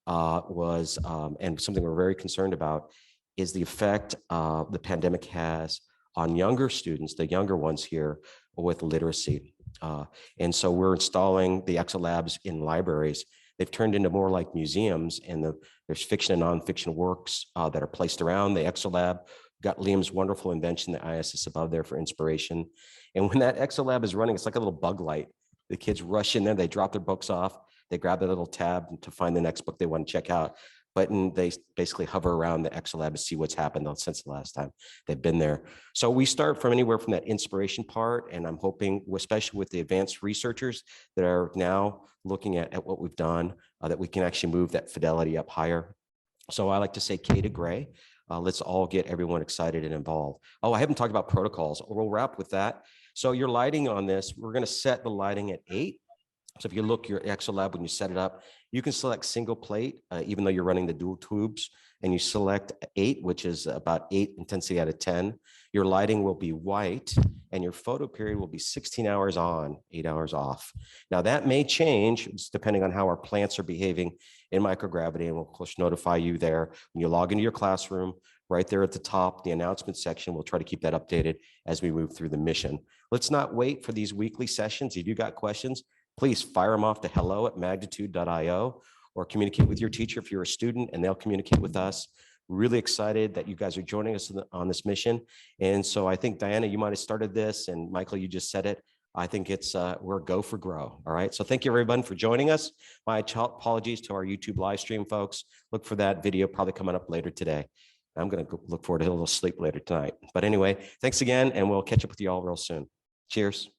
and something we're very concerned about is the effect the pandemic has on younger students, the younger ones here with literacy. And so we're installing the ExoLabs in libraries. They've turned into more like museums, and there's fiction and nonfiction works that are placed around the ExoLab. We've got Liam's wonderful invention, the ISS above there for inspiration. And when that ExoLab is running, it's like a little bug light. The kids rush in there, they drop their books off, they grab their little tab to find the next book they want to check out. But they basically hover around the ExoLab to see what's happened since the last time they've been there. So we start from anywhere from that inspiration part, and I'm hoping, especially with the advanced researchers that are now looking at what we've done, that we can actually move that fidelity up higher. So I like to say K to gray. Let's all get everyone excited and involved. Oh, I haven't talked about protocols. We'll wrap with that. So your lighting on this, we're going to set the lighting at 8. So if you look your ExoLab, when you set it up, you can select single plate, even though you're running the dual tubes, and you select 8, which is about 8 intensity out of 10. Your lighting will be white, and your photo period will be 16 hours on, 8 hours off. Now that may change depending on how our plants are behaving in microgravity, and we'll of course notify you there when you log into your classroom. Right there at the top, the announcement section, we'll try to keep that updated as we move through the mission. Let's not wait for these weekly sessions. If you got questions, please fire them off to hello@Magnitude.io or communicate with your teacher if you're a student, and they'll communicate with us. Really excited that you guys are joining us on this mission. And so I think, Diana, you might have started this, and Michael, you just said it. I think we're go for grow. All right. So thank you everyone for joining us. My apologies to our YouTube live stream folks. Look for that video probably coming up later today. I'm going to look forward to a little sleep later tonight. But anyway, thanks again, and we'll catch up with you all real soon. Cheers.